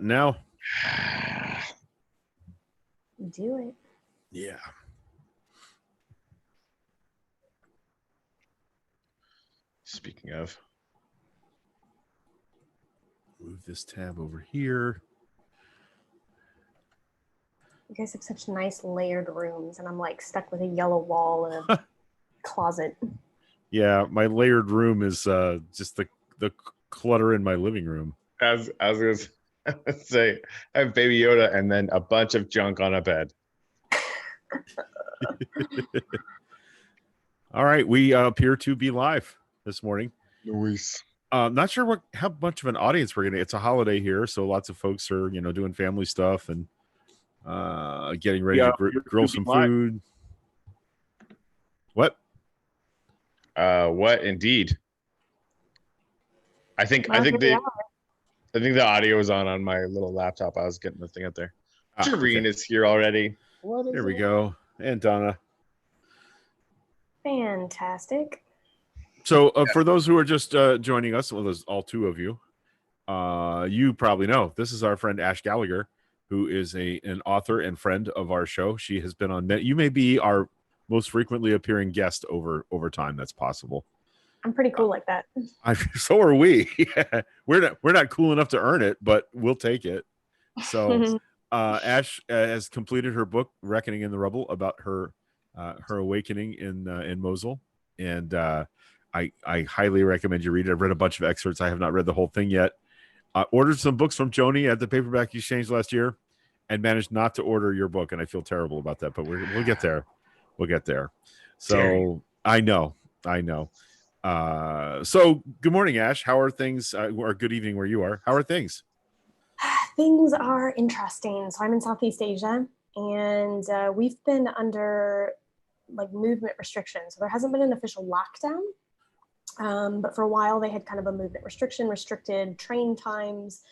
button now? Do it. Yeah. Speaking of, move this tab over here. You guys have such nice layered rooms, and I'm like stuck with a yellow wall and a closet. Yeah, my layered room is just the clutter in my living room. as I was gonna say, I have Baby Yoda and then a bunch of junk on a bed. All right, we appear to be live this morning. Luis. Not sure how much of an audience we're gonna. It's a holiday here, so lots of folks are doing family stuff and getting ready to grill some food. What? What indeed? I think the audio was on my little laptop. I was getting the thing up there. Jareen is here already. There we go. And Donna. Fantastic. So for those who are just joining us, well, there's all two of you. You probably know this is our friend Ash Gallagher, who is an author and friend of our show. She has been on. You may be our most frequently appearing guest over time. That's possible. I'm pretty cool like that. So are we. We're not cool enough to earn it, but we'll take it. So Ash has completed her book, Reckoning in the Rubble, about her awakening in Mosul, and I highly recommend you read it. I've read a bunch of excerpts. I have not read the whole thing yet. Ordered some books from Joni at the Paperback Exchange last year, and managed not to order your book, and I feel terrible about that. But we'll get there. We'll get there. So I know. So good morning, Ash. How are things? Or good evening where you are. How are things? Things are interesting. So I'm in Southeast Asia, and we've been under like movement restrictions. So there hasn't been an official lockdown, but for a while they had kind of a movement restriction, restricted train times,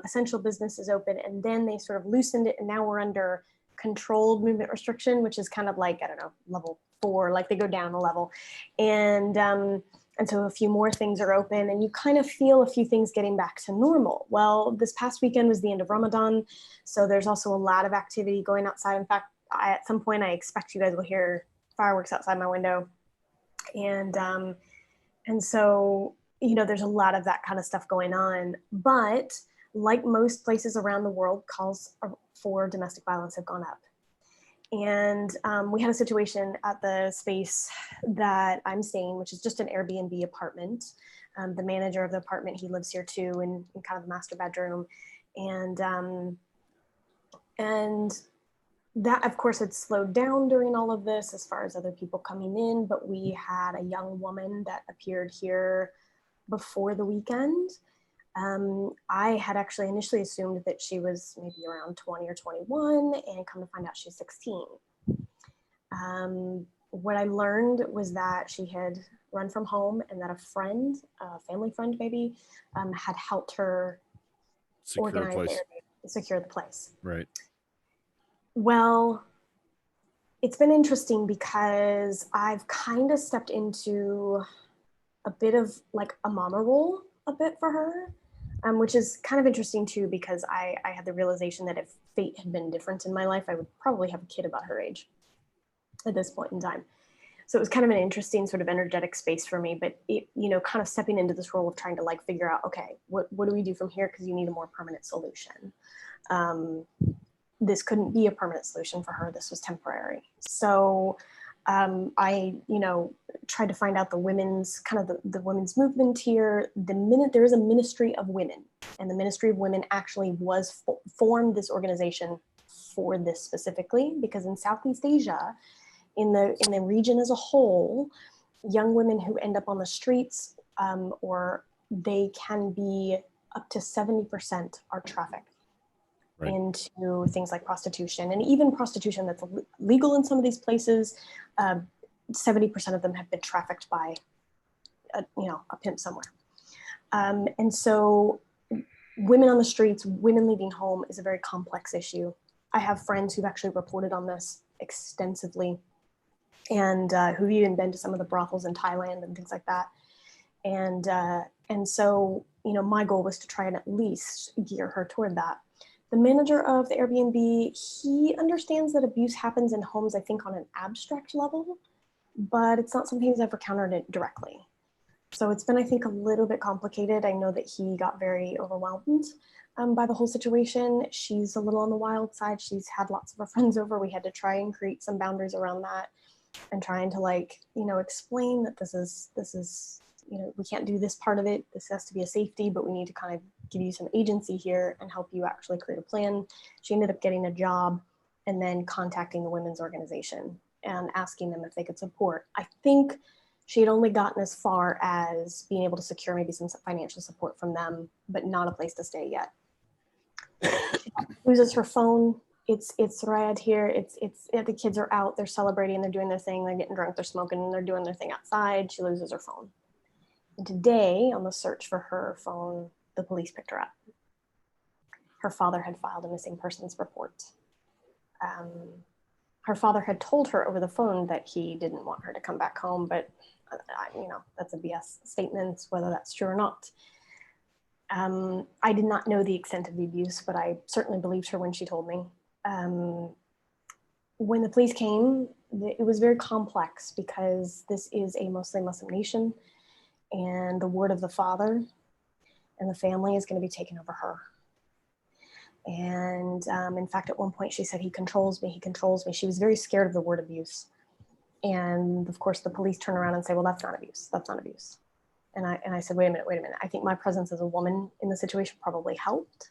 essential businesses open, and then they sort of loosened it, and now we're under controlled movement restriction, which is kind of like, I don't know, level 4, like they go down a level. And so a few more things are open, and you kind of feel a few things getting back to normal. Well, this past weekend was the end of Ramadan, so there's also a lot of activity going outside. In fact, at some point I expect you guys will hear fireworks outside my window. And so, there's a lot of that kind of stuff going on. But like most places around the world, calls for domestic violence have gone up. And we had a situation at the space that I'm staying, which is just an Airbnb apartment. The manager of the apartment, he lives here too, in kind of the master bedroom. And that, of course, had slowed down during all of this as far as other people coming in. But we had a young woman that appeared here before the weekend. I had actually initially assumed that she was maybe around 20 or 21, and come to find out she's 16. What I learned was that she had run from home, and that a friend, a family friend maybe, had helped her secure the place. Right. Well, it's been interesting because I've kind of stepped into a bit of like a mama role a bit for her, which is kind of interesting too, because I had the realization that if fate had been different in my life, I would probably have a kid about her age at this point in time. So it was kind of an interesting sort of energetic space for me, but it, kind of stepping into this role of trying to like figure out, okay, what do we do from here? Because you need a more permanent solution. This couldn't be a permanent solution for her. This was temporary. So I, tried to find out the women's the women's movement here. There is a Ministry of Women, and the Ministry of Women actually was formed this organization for this specifically, because in Southeast Asia, in the region as a whole, young women who end up on the streets, or they can be up to 70% are trafficked. Right. Into things like prostitution, and even prostitution that's legal in some of these places. 70% of them have been trafficked by a pimp somewhere. And so women on the streets, women leaving home is a very complex issue. I have friends who've actually reported on this extensively, and who've even been to some of the brothels in Thailand and things like that. And so my goal was to try and at least gear her toward that. The manager of the Airbnb, he understands that abuse happens in homes, I think, on an abstract level, but it's not something he's ever countered it directly. So it's been, I think, a little bit complicated. I know that he got very overwhelmed by the whole situation. She's a little on the wild side. She's had lots of her friends over. We had to try and create some boundaries around that and trying to, explain that this is, we can't do this part of it. This has to be a safety, but we need to kind of give you some agency here and help you actually create a plan. She ended up getting a job and then contacting the women's organization and asking them if they could support. I think she had only gotten as far as being able to secure maybe some financial support from them, but not a place to stay yet. She loses her phone. It's red here. It's the kids are out. They're celebrating. They're doing their thing. They're getting drunk. They're smoking. And they're doing their thing outside. She loses her phone. And today, on the search for her phone, the police picked her up. Her father had filed a missing persons report. Her father had told her over the phone that he didn't want her to come back home, but that's a BS statement, whether that's true or not. I did not know the extent of the abuse, but I certainly believed her when she told me. When the police came, it was very complex because this is a mostly Muslim nation, and the word of the father and the family is going to be taken over her. And in fact, at one point she said, he controls me. She was very scared of the word abuse. And of course the police turn around and say, well, that's not abuse. And I said, wait a minute. I think my presence as a woman in the situation probably helped,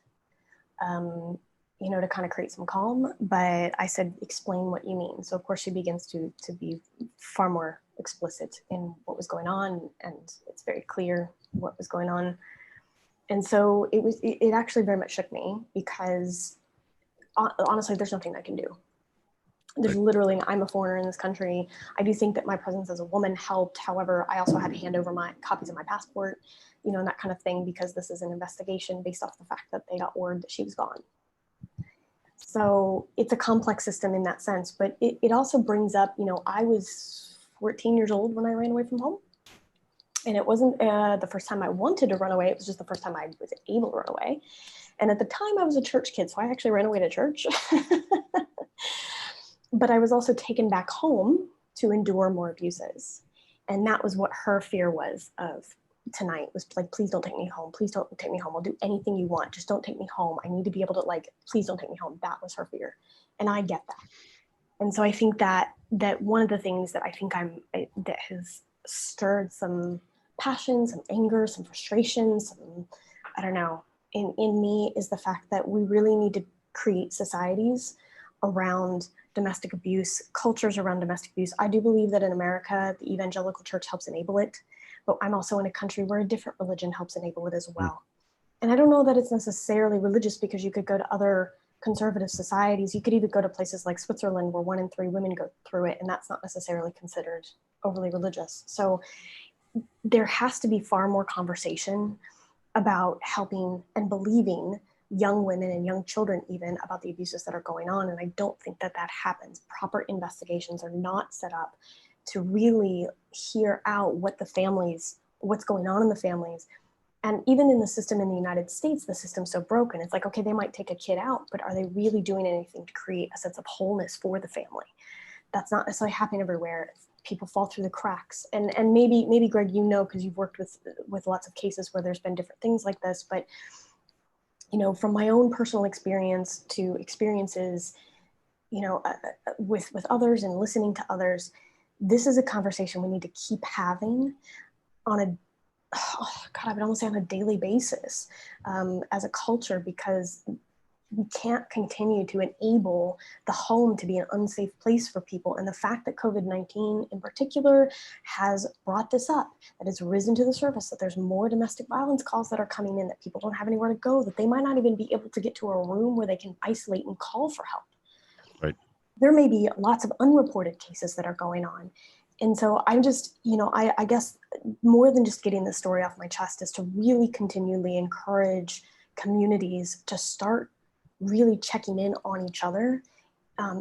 to kind of create some calm. But I said, explain what you mean. So of course she begins to be far more explicit in what was going on. And it's very clear what was going on. And so it actually very much shook me because honestly, there's nothing I can do. There's literally, I'm a foreigner in this country. I do think that my presence as a woman helped. However, I also had to hand over my copies of my passport, and that kind of thing, because this is an investigation based off the fact that they got word that she was gone. So it's a complex system in that sense, but it also brings up, I was 14 years old when I ran away from home. And it wasn't the first time I wanted to run away. It was just the first time I was able to run away. And at the time I was a church kid, so I actually ran away to church. But I was also taken back home to endure more abuses. And that was what her fear was of tonight, was like, please don't take me home. Please don't take me home. I'll do anything you want. Just don't take me home. I need to be able to please don't take me home. That was her fear. And I get that. And so I think that one of the things that I think that has stirred some passion, some anger, some frustration, I don't know, in me is the fact that we really need to create societies around domestic abuse, cultures around domestic abuse. I do believe that in America, the evangelical church helps enable it, but I'm also in a country where a different religion helps enable it as well. And I don't know that it's necessarily religious, because you could go to other conservative societies. You could even go to places like Switzerland where 1 in 3 women go through it, and that's not necessarily considered overly religious. So there has to be far more conversation about helping and believing young women and young children even about the abuses that are going on. And I don't think that happens. Proper investigations are not set up to really hear out what's going on in the families. And even in the system in the United States, the system's so broken. It's like, okay, they might take a kid out, but are they really doing anything to create a sense of wholeness for the family? That's not necessarily happening everywhere. People fall through the cracks. And maybe Greg, because you've worked with lots of cases where there's been different things like this, but from my own personal experience to experiences, with others and listening to others, this is a conversation we need to keep having on I would almost say on a daily basis as a culture, because we can't continue to enable the home to be an unsafe place for people. And the fact that COVID-19 in particular has brought this up, that it's risen to the surface, that there's more domestic violence calls that are coming in, that people don't have anywhere to go, that they might not even be able to get to a room where they can isolate and call for help. Right. There may be lots of unreported cases that are going on. And so I'm just, I guess more than just getting the story off my chest is to really continually encourage communities to start really checking in on each other.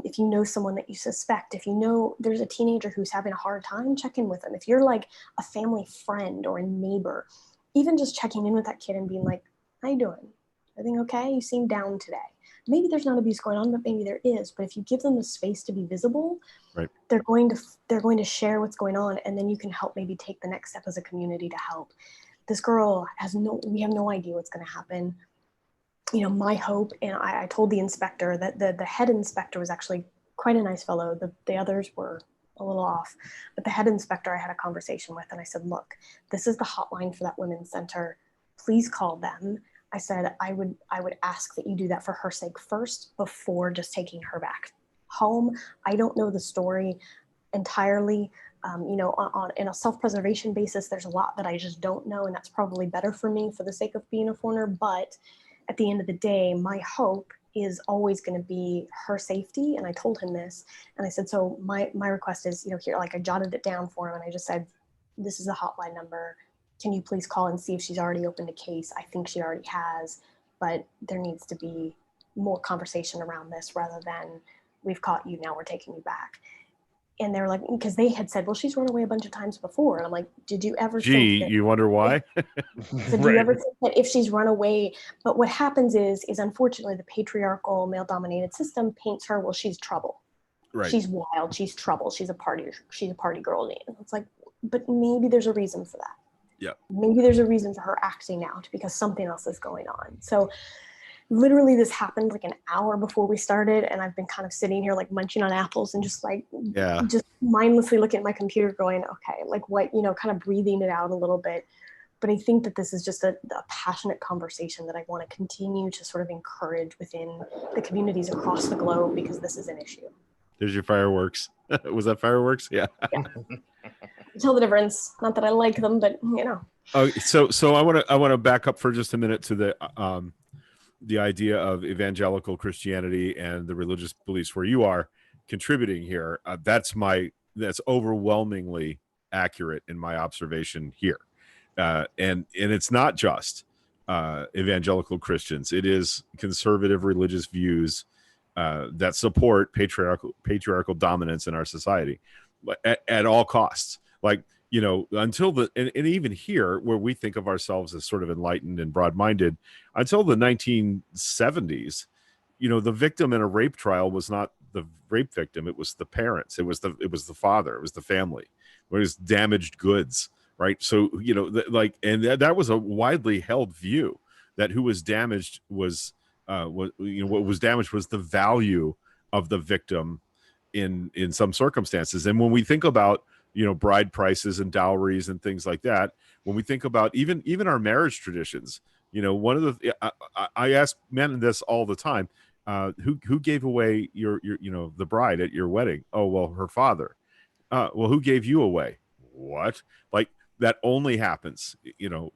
If you know someone that you suspect, if you know there's a teenager who's having a hard time, check in with them. If you're like a family friend or a neighbor even just checking in with that kid and being like, how you doing? Everything okay? You seem down today. Maybe there's not abuse going on, but maybe there is. But if you give them the space to be visible, right, they're going to share what's going on, and then you can help maybe take the next step as a community to help. This girl we have no idea what's going to happen. You know, my hope, and I told the inspector that the head inspector was actually quite a nice fellow. The others were a little off, but the head inspector I had a conversation with, and I said, look, this is the hotline for that women's center. Please call them. I said, I would ask that you do that for her sake first before just taking her back home. I don't know the story entirely. You know, in a self-preservation basis, there's a lot that I just don't know, and that's probably better for me for the sake of being a foreigner. But at the end of the day, my hope is always going to be her safety. And I told him this, and I said, so my request is, you know, here, like I jotted it down for him, and I just said, this is the hotline number. Can you please call and see if she's already opened a case? I think she already has, but there needs to be more conversation around this rather than we've caught you, now we're taking you back. And they were like, because they had said, well, she's run away a bunch of times before. And I'm like, did you ever think that, you wonder why? so do you ever think that if she's run away, but what happens is unfortunately the patriarchal male dominated system paints her, well, she's trouble. Right. She's wild, she's trouble, she's a party girl. And it's like, but maybe there's a reason for that. Yeah. Maybe there's a reason for her acting out because something else is going on. So literally this happened like an hour before we started, and I've been kind of sitting here like munching on apples and just like just mindlessly looking at my computer going, okay, like what, you know, kind of breathing it out a little bit. But I think that this is just a passionate conversation that I want to continue to sort of encourage within the communities across the globe, because this is an issue. There's your fireworks. Was that fireworks? Yeah. Tell the difference. Not that I like them, but you know. Oh, so I want to back up for just a minute to the idea of evangelical Christianity and the religious beliefs where you are contributing here. That's overwhelmingly accurate in my observation here, and it's not just evangelical Christians. It is conservative religious views that support patriarchal dominance in our society at all costs. Like, you know, until and even here, where we think of ourselves as sort of enlightened and broad-minded, until the 1970s, you know, the victim in a rape trial was not the rape victim; it was the parents, it was the father, it was the family, it was damaged goods, right? So, you know, and that was a widely held view that who was damaged was what was damaged was the value of the victim in some circumstances. And when we think about, you know, bride prices and dowries and things like that, when we think about even our marriage traditions, you know, one of the I ask men this all the time, who gave away your you know, the bride at your wedding? Oh, well, her father. Well, who gave you away? What? Like, that only happens, you know,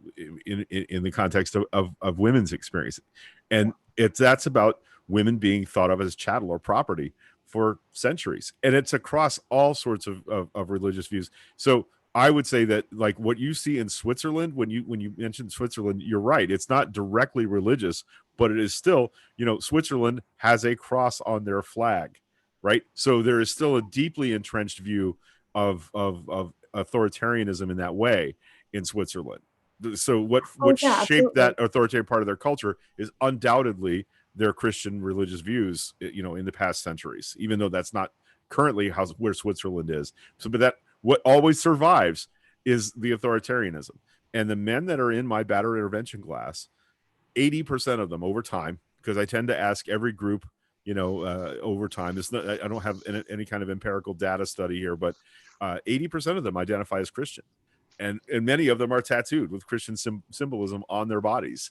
in the context of women's experience, and that's about women being thought of as chattel or property for centuries, and it's across all sorts of religious views. So I would say that, like, what you see in Switzerland, when you mentioned Switzerland, you're right. It's not directly religious, but it is still, you know, Switzerland has a cross on their flag, right? So there is still a deeply entrenched view of authoritarianism in that way in Switzerland. So what shaped that authoritarian part of their culture is undoubtedly their Christian religious views, you know, in the past centuries, even though that's not currently where Switzerland is. So, but that what always survives is the authoritarianism. And the men that are in my batterer intervention class, 80% of them over time, because I tend to ask every group, you know, over time. It's not, I don't have any kind of empirical data study here, but 80% of them identify as Christian, and many of them are tattooed with Christian symbolism on their bodies.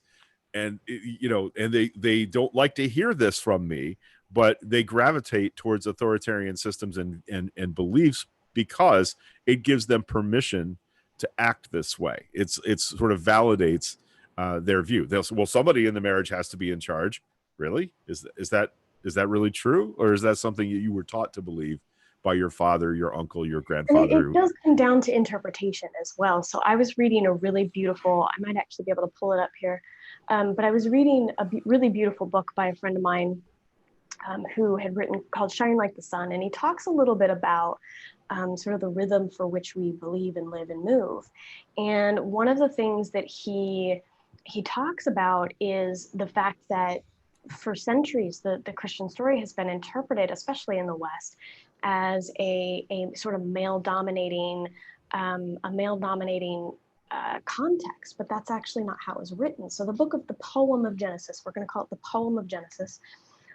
And you know, and they don't like to hear this from me, but they gravitate towards authoritarian systems and beliefs because it gives them permission to act this way. It's sort of validates their view. They'll say, well, somebody in the marriage has to be in charge. Really? Is that really true, or is that something that you were taught to believe by your father, your uncle, your grandfather? And it does come down to interpretation as well. So I was reading a really beautiful, I might actually be able to pull it up here, but I was reading a really beautiful book by a friend of mine who had written called Shine Like the Sun. And he talks a little bit about sort of the rhythm for which we believe and live and move. And one of the things that he talks about is the fact that for centuries, the Christian story has been interpreted, especially in the West, as a sort of male dominating context, but that's actually not how it was written. So the poem of Genesis, we're going to call it the poem of Genesis,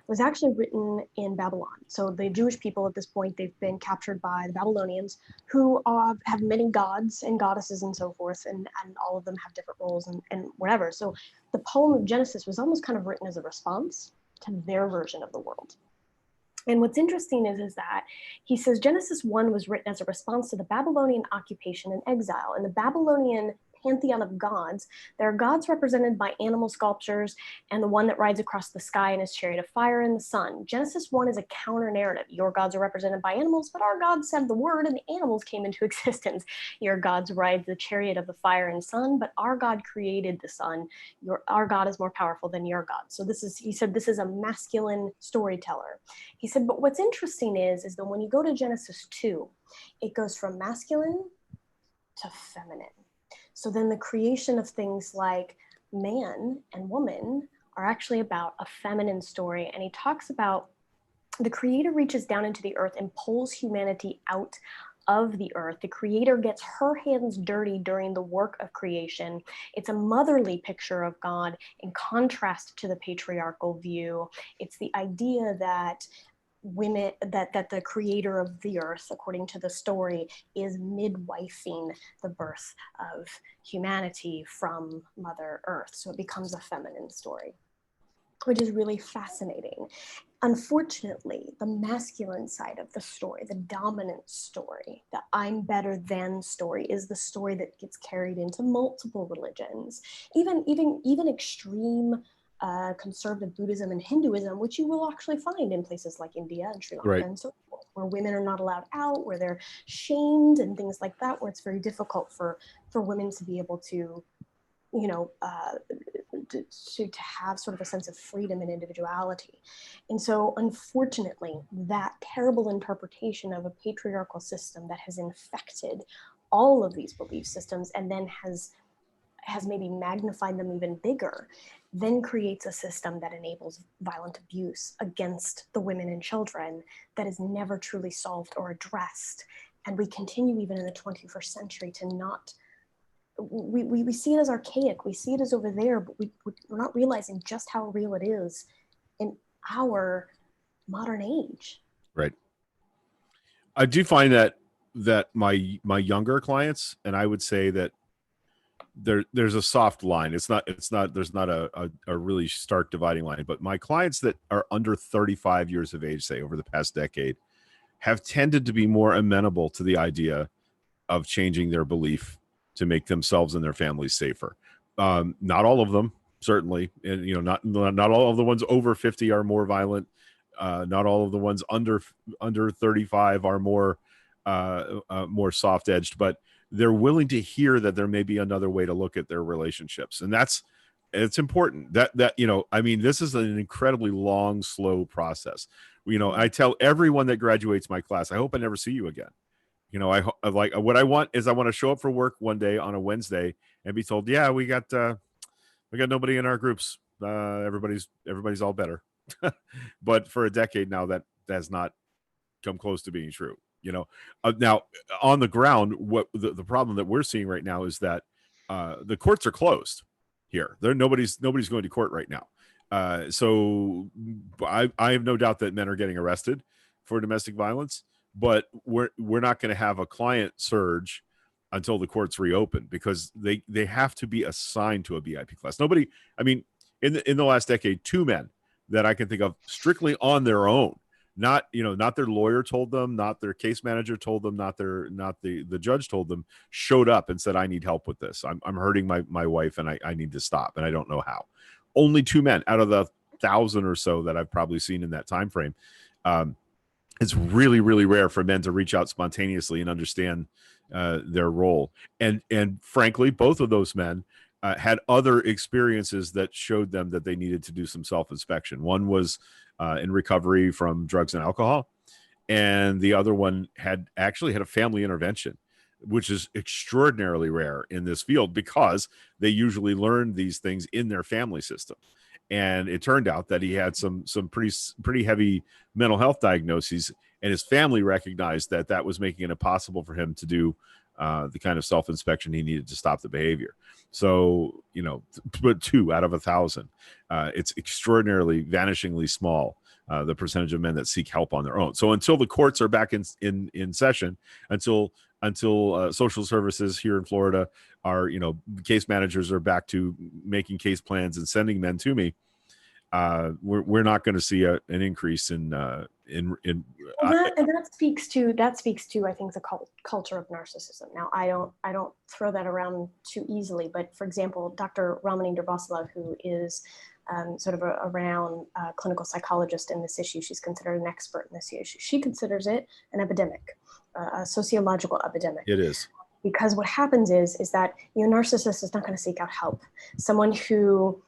was actually written in Babylon. So the Jewish people at this point, they've been captured by the Babylonians, who have many gods and goddesses and so forth, and all of them have different roles and whatever. So the poem of Genesis was almost kind of written as a response to their version of the world. And what's interesting is that he says Genesis 1 was written as a response to the Babylonian occupation and exile. In the Babylonian pantheon of gods, there are gods represented by animal sculptures and the one that rides across the sky in his chariot of fire and the sun. Genesis 1 is a counter narrative. Your gods are represented by animals, but our God said the word and the animals came into existence. Your gods ride the chariot of the fire and sun, but our God created the sun. Our God is more powerful than your God. So he said this is a masculine storyteller. He said, but what's interesting is that when you go to Genesis 2, it goes from masculine to feminine. So then the creation of things like man and woman are actually about a feminine story. And he talks about the creator reaches down into the earth and pulls humanity out of the earth. The creator gets her hands dirty during the work of creation. It's a motherly picture of God in contrast to the patriarchal view. It's the idea that women, that the creator of the earth, according to the story, is midwifing the birth of humanity from Mother Earth. So it becomes a feminine story, which is really fascinating. Unfortunately, the masculine side of the story, the dominant story, the I'm better than story, is the story that gets carried into multiple religions, even extreme conservative Buddhism and Hinduism, which you will actually find in places like India and Sri Lanka, right, and so forth, where women are not allowed out, where they're shamed and things like that, where it's very difficult for women to be able to, to have sort of a sense of freedom and individuality. And so unfortunately, that terrible interpretation of a patriarchal system that has infected all of these belief systems and then has maybe magnified them even bigger, then creates a system that enables violent abuse against the women and children that is never truly solved or addressed. And we continue even in the 21st century to not, we see it as archaic, we see it as over there, but we're not realizing just how real it is in our modern age. Right. I do find that my younger clients, and I would say that there's a soft line. There's not a really stark dividing line, but my clients that are under 35 years of age, say over the past decade, have tended to be more amenable to the idea of changing their belief to make themselves and their families safer. Not all of them, certainly, and not all of the ones over 50 are more violent. Not all of the ones under 35 are more soft-edged, but they're willing to hear that there may be another way to look at their relationships. And it's important that, this is an incredibly long, slow process. I tell everyone that graduates my class, I hope I never see you again. What I want to show up for work one day on a Wednesday and be told, yeah, we got nobody in our groups. Everybody's all better. But for a decade now, that has not come close to being true. Now on the ground, what the problem that we're seeing right now is that the courts are closed here. Nobody's going to court right now. So I have no doubt that men are getting arrested for domestic violence, but we're not going to have a client surge until the courts reopen, because they have to be assigned to a BIP class. Nobody, in the last decade, 2 men that I can think of strictly on their own. Not their lawyer told them, not their case manager told them, not the judge told them, showed up and said, I need help with this. I'm hurting my wife and I need to stop and I don't know how. Only 2 men out of the 1,000 or so that I've probably seen in that time frame. It's really, really rare for men to reach out spontaneously and understand their role. And frankly, both of those men had other experiences that showed them that they needed to do some self-inspection. One was in recovery from drugs and alcohol, and the other one had actually had a family intervention, which is extraordinarily rare in this field because they usually learn these things in their family system. And it turned out that he had some pretty heavy mental health diagnoses, and his family recognized that that was making it impossible for him to do the kind of self-inspection he needed to stop the behavior. So, but 2 out of 1,000, it's extraordinarily, vanishingly small, the percentage of men that seek help on their own. So until the courts are back in session, until social services here in Florida are, case managers are back to making case plans and sending men to me, we're not going to see an increase in that speaks to I think the culture of narcissism. Now I don't throw that around too easily, but for example, Dr. Ramani Durvasula, who is sort of a renowned clinical psychologist in this issue, she's considered an expert in this issue. She considers it an epidemic, a sociological epidemic. It is. Because what happens is that a narcissist is not going to seek out help. Someone who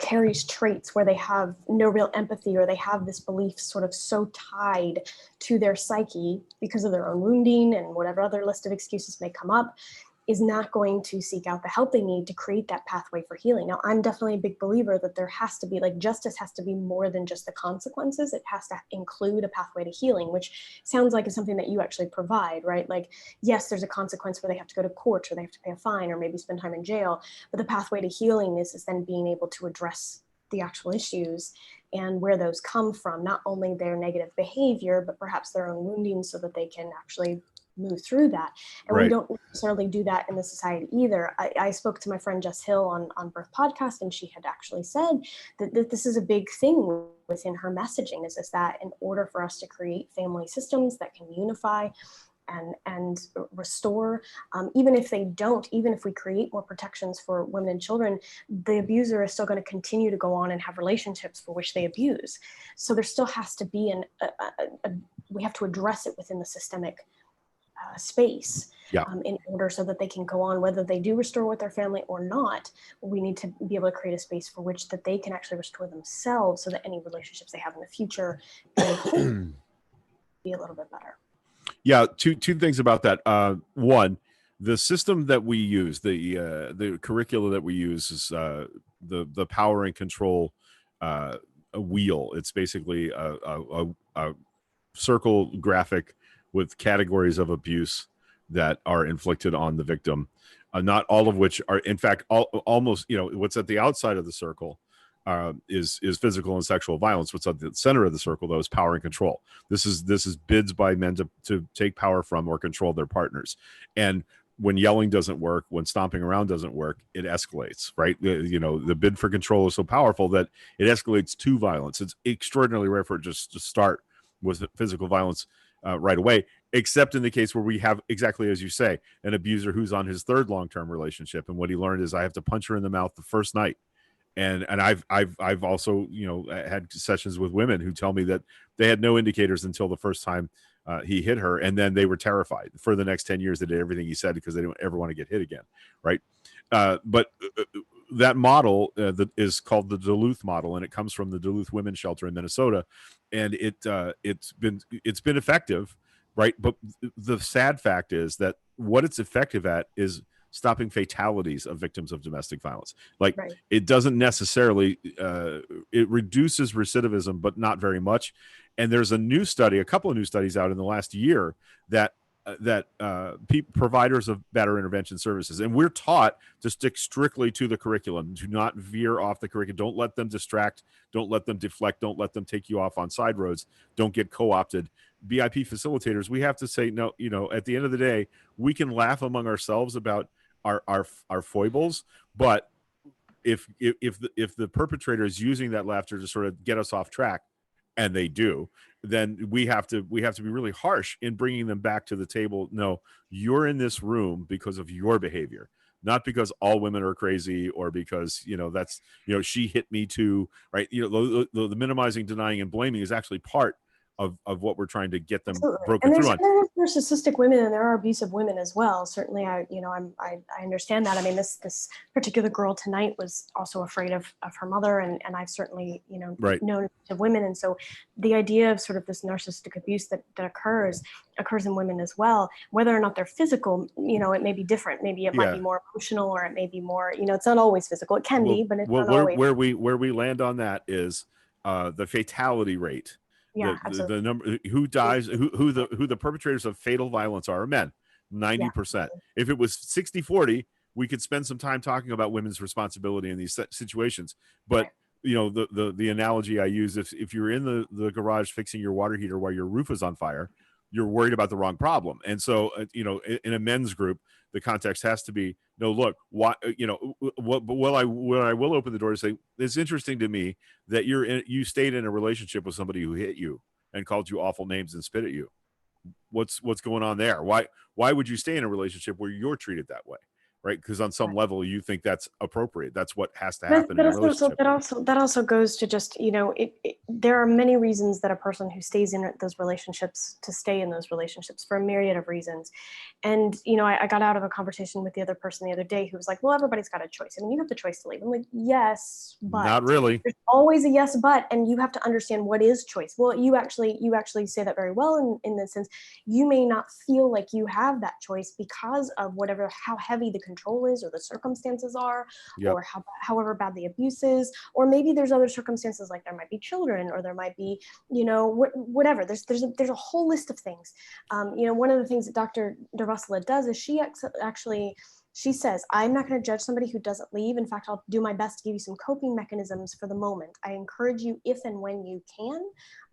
carries traits where they have no real empathy, or they have this belief sort of so tied to their psyche because of their own wounding and whatever other list of excuses may come up, is not going to seek out the help they need to create that pathway for healing. Now, I'm definitely a big believer that there has to be, justice has to be more than just the consequences. It has to include a pathway to healing, which sounds like it's something that you actually provide, right? Yes, there's a consequence where they have to go to court, or they have to pay a fine, or maybe spend time in jail. But the pathway to healing is then being able to address the actual issues and where those come from, not only their negative behavior, but perhaps their own wounding, so that they can actually move through that. And right. We don't necessarily do that in the society either. I spoke to my friend Jess Hill on Birth Podcast, and she had actually said that this is a big thing within her messaging, is that in order for us to create family systems that can unify and restore, even if we create more protections for women and children, the abuser is still going to continue to go on and have relationships for which they abuse. So there still has to be we have to address it within the systemic space, in order so that they can go on, whether they do restore with their family or not. We need to be able to create a space for which that they can actually restore themselves, so that any relationships they have in the future can be a little bit better. Yeah, two things about that. One, the system that we use, the curricula that we use is the power and control a wheel. It's basically a circle graphic with categories of abuse that are inflicted on the victim, not all of which are, in fact, almost, what's at the outside of the circle is physical and sexual violence. What's at the center of the circle, though, is power and control. This is bids by men to take power from or control their partners. And when yelling doesn't work, when stomping around doesn't work, it escalates, right? The bid for control is so powerful that it escalates to violence. It's extraordinarily rare for it just to start with physical violence right away, except in the case where we have, exactly as you say, an abuser who's on his 3rd long-term relationship, and what he learned is, I have to punch her in the mouth the first night. And I've also had sessions with women who tell me that they had no indicators until the first time he hit her, and then they were terrified for the next 10 years. They did everything he said because they don't ever want to get hit again, right? But that model is called the Duluth model, and it comes from the Duluth Women's Shelter in Minnesota, and it's been effective, right? But the sad fact is that what it's effective at is stopping fatalities of victims of domestic violence. Right. It doesn't necessarily it reduces recidivism, but not very much. And there's a couple of new studies out in the last year that providers of batterer intervention services, and we're taught to stick strictly to the curriculum, do not veer off the curriculum, don't let them distract, don't let them deflect, don't let them take you off on side roads, don't get co-opted. BIP facilitators, we have to say, no, at the end of the day, we can laugh among ourselves about our foibles, but if the perpetrator is using that laughter to sort of get us off track, and they do, then we have to be really harsh in bringing them back to the table. No, you're in this room because of your behavior, not because all women are crazy, or because that's she hit me too, right? The minimizing, denying, and blaming is actually part of what we're trying to get them Absolutely. broken And through on. there are narcissistic women and there are abusive women as well. Certainly, I understand that. I mean, this particular girl tonight was also afraid of her mother, and I've certainly, Right. known of women. And so the idea of sort of this narcissistic abuse that occurs in women as well, whether or not they're physical, it may be different. Maybe it might be more emotional, or it may be more, it's not always physical. It can be, but it's not always. Where we land on that is the fatality rate. Yeah, the number who dies, who the perpetrators of fatal violence are men, 90%. If it was 60-40, we could spend some time talking about women's responsibility in these situations. But the analogy I use, if you're in the garage fixing your water heater while your roof is on fire, you're worried about the wrong problem. And so in a men's group, the context has to be, no, look, why, I will open the door to say, it's interesting to me that you stayed in a relationship with somebody who hit you and called you awful names and spit at you. What's going on there? Why would you stay in a relationship where you're treated that way? Right? Because on some level, you think that's appropriate. That's what has to happen in a relationship. That also goes to just, there are many reasons that a person who stays in those relationships to stay in those relationships for a myriad of reasons. And, I got out of a conversation with the other person the other day who was like, well, everybody's got a choice. I mean, you have the choice to leave. I'm like, yes, but not really. There's always a yes, but, and you have to understand what is choice. Well, you actually say that very well in the sense, you may not feel like you have that choice because of how heavy the control is, or the circumstances are, or however bad the abuse is, or maybe there's other circumstances, like there might be children, or there might be, whatever. There's a whole list of things. One of the things that Dr. Dervasula does is she says, I'm not going to judge somebody who doesn't leave. In fact, I'll do my best to give you some coping mechanisms for the moment. I encourage you if and when you can,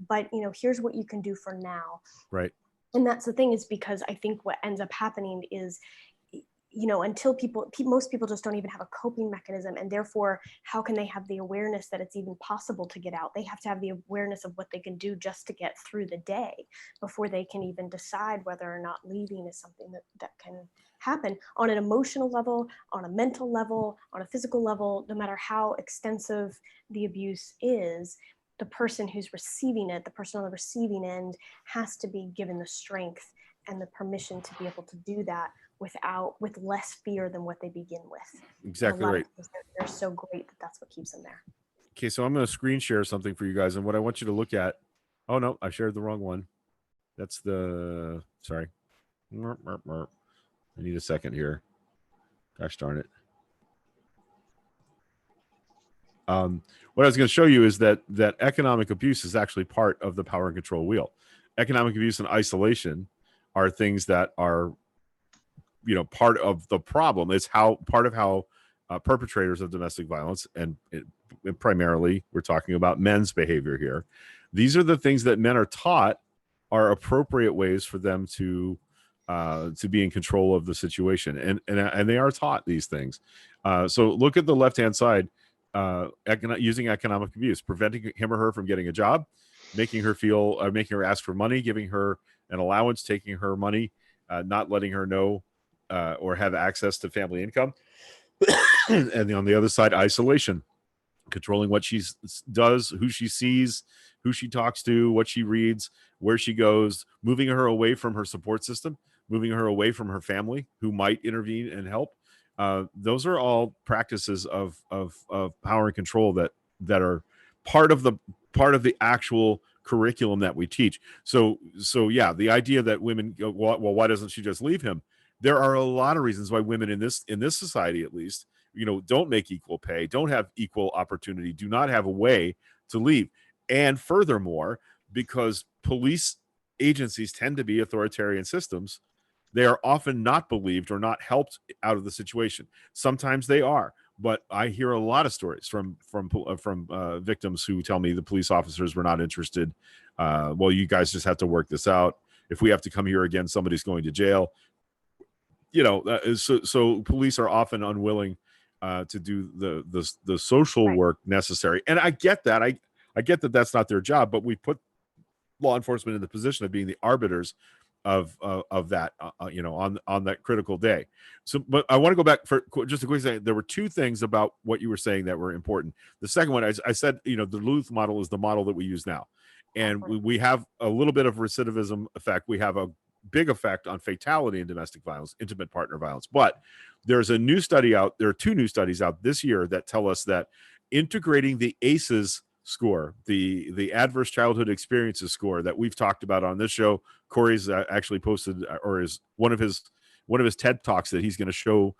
but here's what you can do for now. Right. And that's the thing, is because I think what ends up happening is, until most people just don't even have a coping mechanism, and therefore how can they have the awareness that it's even possible to get out? They have to have the awareness of what they can do just to get through the day before they can even decide whether or not leaving is something that can happen on an emotional level, on a mental level, on a physical level. No matter how extensive the abuse is, the person who's receiving it, the person on the receiving end, has to be given the strength and the permission to be able to do that with less fear than what they begin with. Exactly right. They're so great that's what keeps them there. Okay, so I'm going to screen share something for you guys, and what I want you to look at. Oh no, I shared the wrong one. That's sorry. I need a second here. Gosh darn it. What I was going to show you is that economic abuse is actually part of the power and control wheel. Economic abuse and isolation are things that are, part of the problem. It's part of how perpetrators of domestic violence, and primarily we're talking about men's behavior here. These are the things that men are taught are appropriate ways for them to be in control of the situation, and they are taught these things. So look at the left-hand side. Using economic abuse, preventing him or her from getting a job, making her ask for money, giving her an allowance, taking her money, not letting her know or have access to family income. And on the other side, isolation, controlling what she does, who she sees, who she talks to, what she reads, where she goes, moving her away from her support system, moving her away from her family who might intervene and help. Those are all practices of power and control that are part of the actual curriculum that we teach. So yeah, the idea that women go, well, why doesn't she just leave him? There are a lot of reasons why women in this society, at least, don't make equal pay, don't have equal opportunity, do not have a way to leave. And furthermore, because police agencies tend to be authoritarian systems, they are often not believed or not helped out of the situation. Sometimes they are, but I hear a lot of stories from victims who tell me the police officers were not interested. Well, you guys just have to work this out. If we have to come here again, somebody's going to jail. So police are often unwilling to do the social work necessary, and I get that. I get that that's not their job, but we put law enforcement in the position of being the arbiters of that, on that critical day. So, but I want to go back for just a quick second. There were two things about what you were saying that were important. The second one, I said, the Duluth model is the model that we use now. And we have a little bit of recidivism effect. We have a big effect on fatality in domestic violence, intimate partner violence. But there's a new study out. There are 2 new studies out this year that tell us that integrating the ACEs score, the adverse childhood experiences score that we've talked about on this show. Corey's actually posted, or is one of his TED talks that he's going to show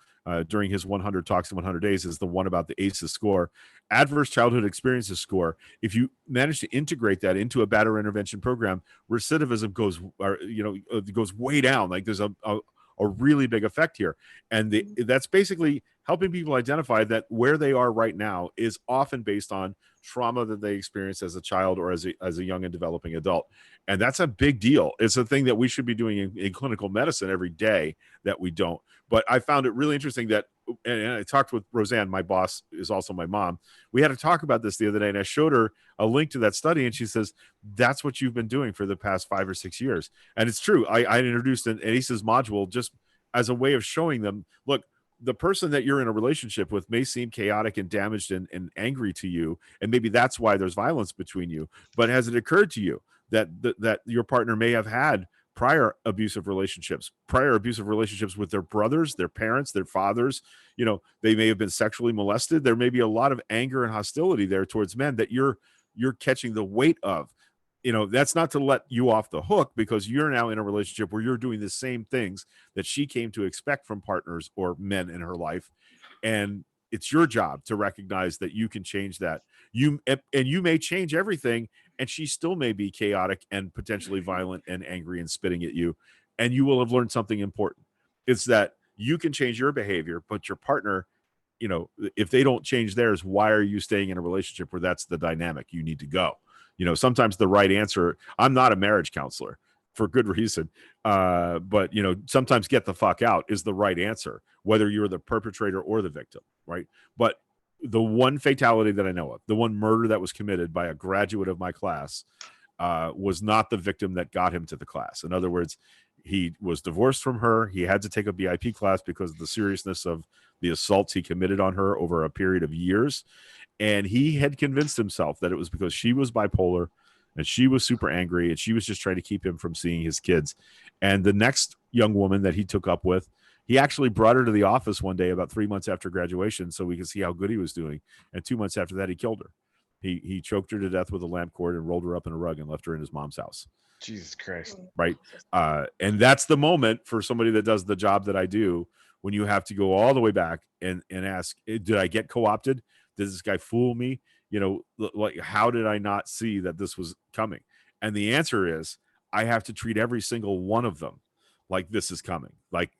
during his 100 talks in 100 days is the one about the ACEs score, adverse childhood experiences score. If you manage to integrate that into a batterer intervention program, recidivism goes way down. Like there's a really big effect here. And that's basically helping people identify that where they are right now is often based on trauma that they experienced as a child or as a young and developing adult. And that's a big deal. It's a thing that we should be doing in clinical medicine every day that we don't. But I found it really interesting that, and I talked with Roseanne, my boss is also my mom. We had to talk about this the other day, and I showed her a link to that study, and she says, that's what you've been doing for the past 5 or 6 years. And it's true. I introduced an ACEs module just as a way of showing them, look, the person that you're in a relationship with may seem chaotic and damaged and angry to you, and maybe that's why there's violence between you. But has it occurred to you that your partner may have had prior abusive relationships with their brothers, their parents, their fathers? They may have been sexually molested. There may be a lot of anger and hostility there towards men that you're catching the weight of. That's not to let you off the hook, because you're now in a relationship where you're doing the same things that she came to expect from partners or men in her life. And it's your job to recognize that you can change that. You may change everything, and she still may be chaotic and potentially violent and angry and spitting at you. And you will have learned something important. It's that you can change your behavior, but your partner, if they don't change theirs, why are you staying in a relationship where that's the dynamic? You need to go. Sometimes the right answer, I'm not a marriage counselor for good reason. But sometimes get the fuck out is the right answer, whether you're the perpetrator or the victim. Right. But the one fatality that I know of, the one murder that was committed by a graduate of my class, was not the victim that got him to the class. In other words, he was divorced from her. He had to take a BIP class because of the seriousness of the assaults he committed on her over a period of years. And he had convinced himself that it was because she was bipolar and she was super angry and she was just trying to keep him from seeing his kids. And the next young woman that he took up with, he actually brought her to the office one day about 3 months after graduation so we could see how good he was doing. And 2 months after that, he killed her. He choked her to death with a lamp cord and rolled her up in a rug and left her in his mom's house. Jesus Christ. Right. And that's the moment for somebody that does the job that I do, when you have to go all the way back and ask, did I get co-opted? Did this guy fool me? Like, how did I not see that this was coming? And the answer is, I have to treat every single one of them like this is coming. Like,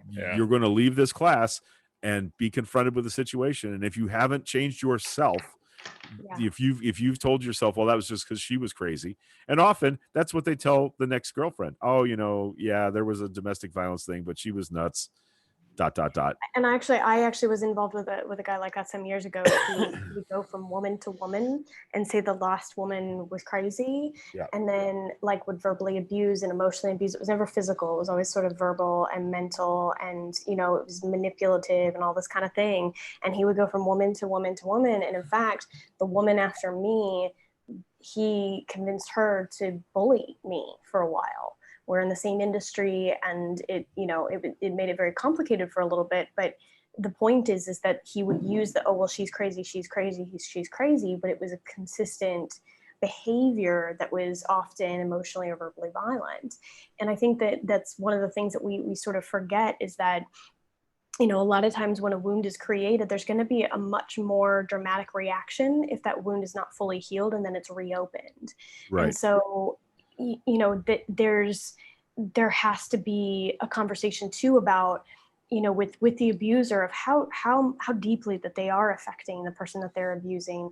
you're going to leave this class and be confronted with a situation. And if you haven't changed yourself, if you've told yourself, well, that was just because she was crazy. And often that's what they tell the next girlfriend. Oh, there was a domestic violence thing, but she was nuts. ... And I actually was involved with a guy like that some years ago. He would go from woman to woman and say the last woman was crazy, and then would verbally abuse and emotionally abuse. It was never physical. It was always sort of verbal and mental, and it was manipulative and all this kind of thing. And he would go from woman to woman to woman. And in fact, the woman after me, he convinced her to bully me for a while. We're in the same industry, and it made it very complicated for a little bit. But the point is that he would use she's crazy, she's crazy, she's crazy, but it was a consistent behavior that was often emotionally or verbally violent. And I think that that's one of the things that we sort of forget, is that a lot of times when a wound is created, there's going to be a much more dramatic reaction if that wound is not fully healed and then it's reopened. Right. And so that there has to be a conversation too about, with the abuser, of how deeply that they are affecting the person that they're abusing,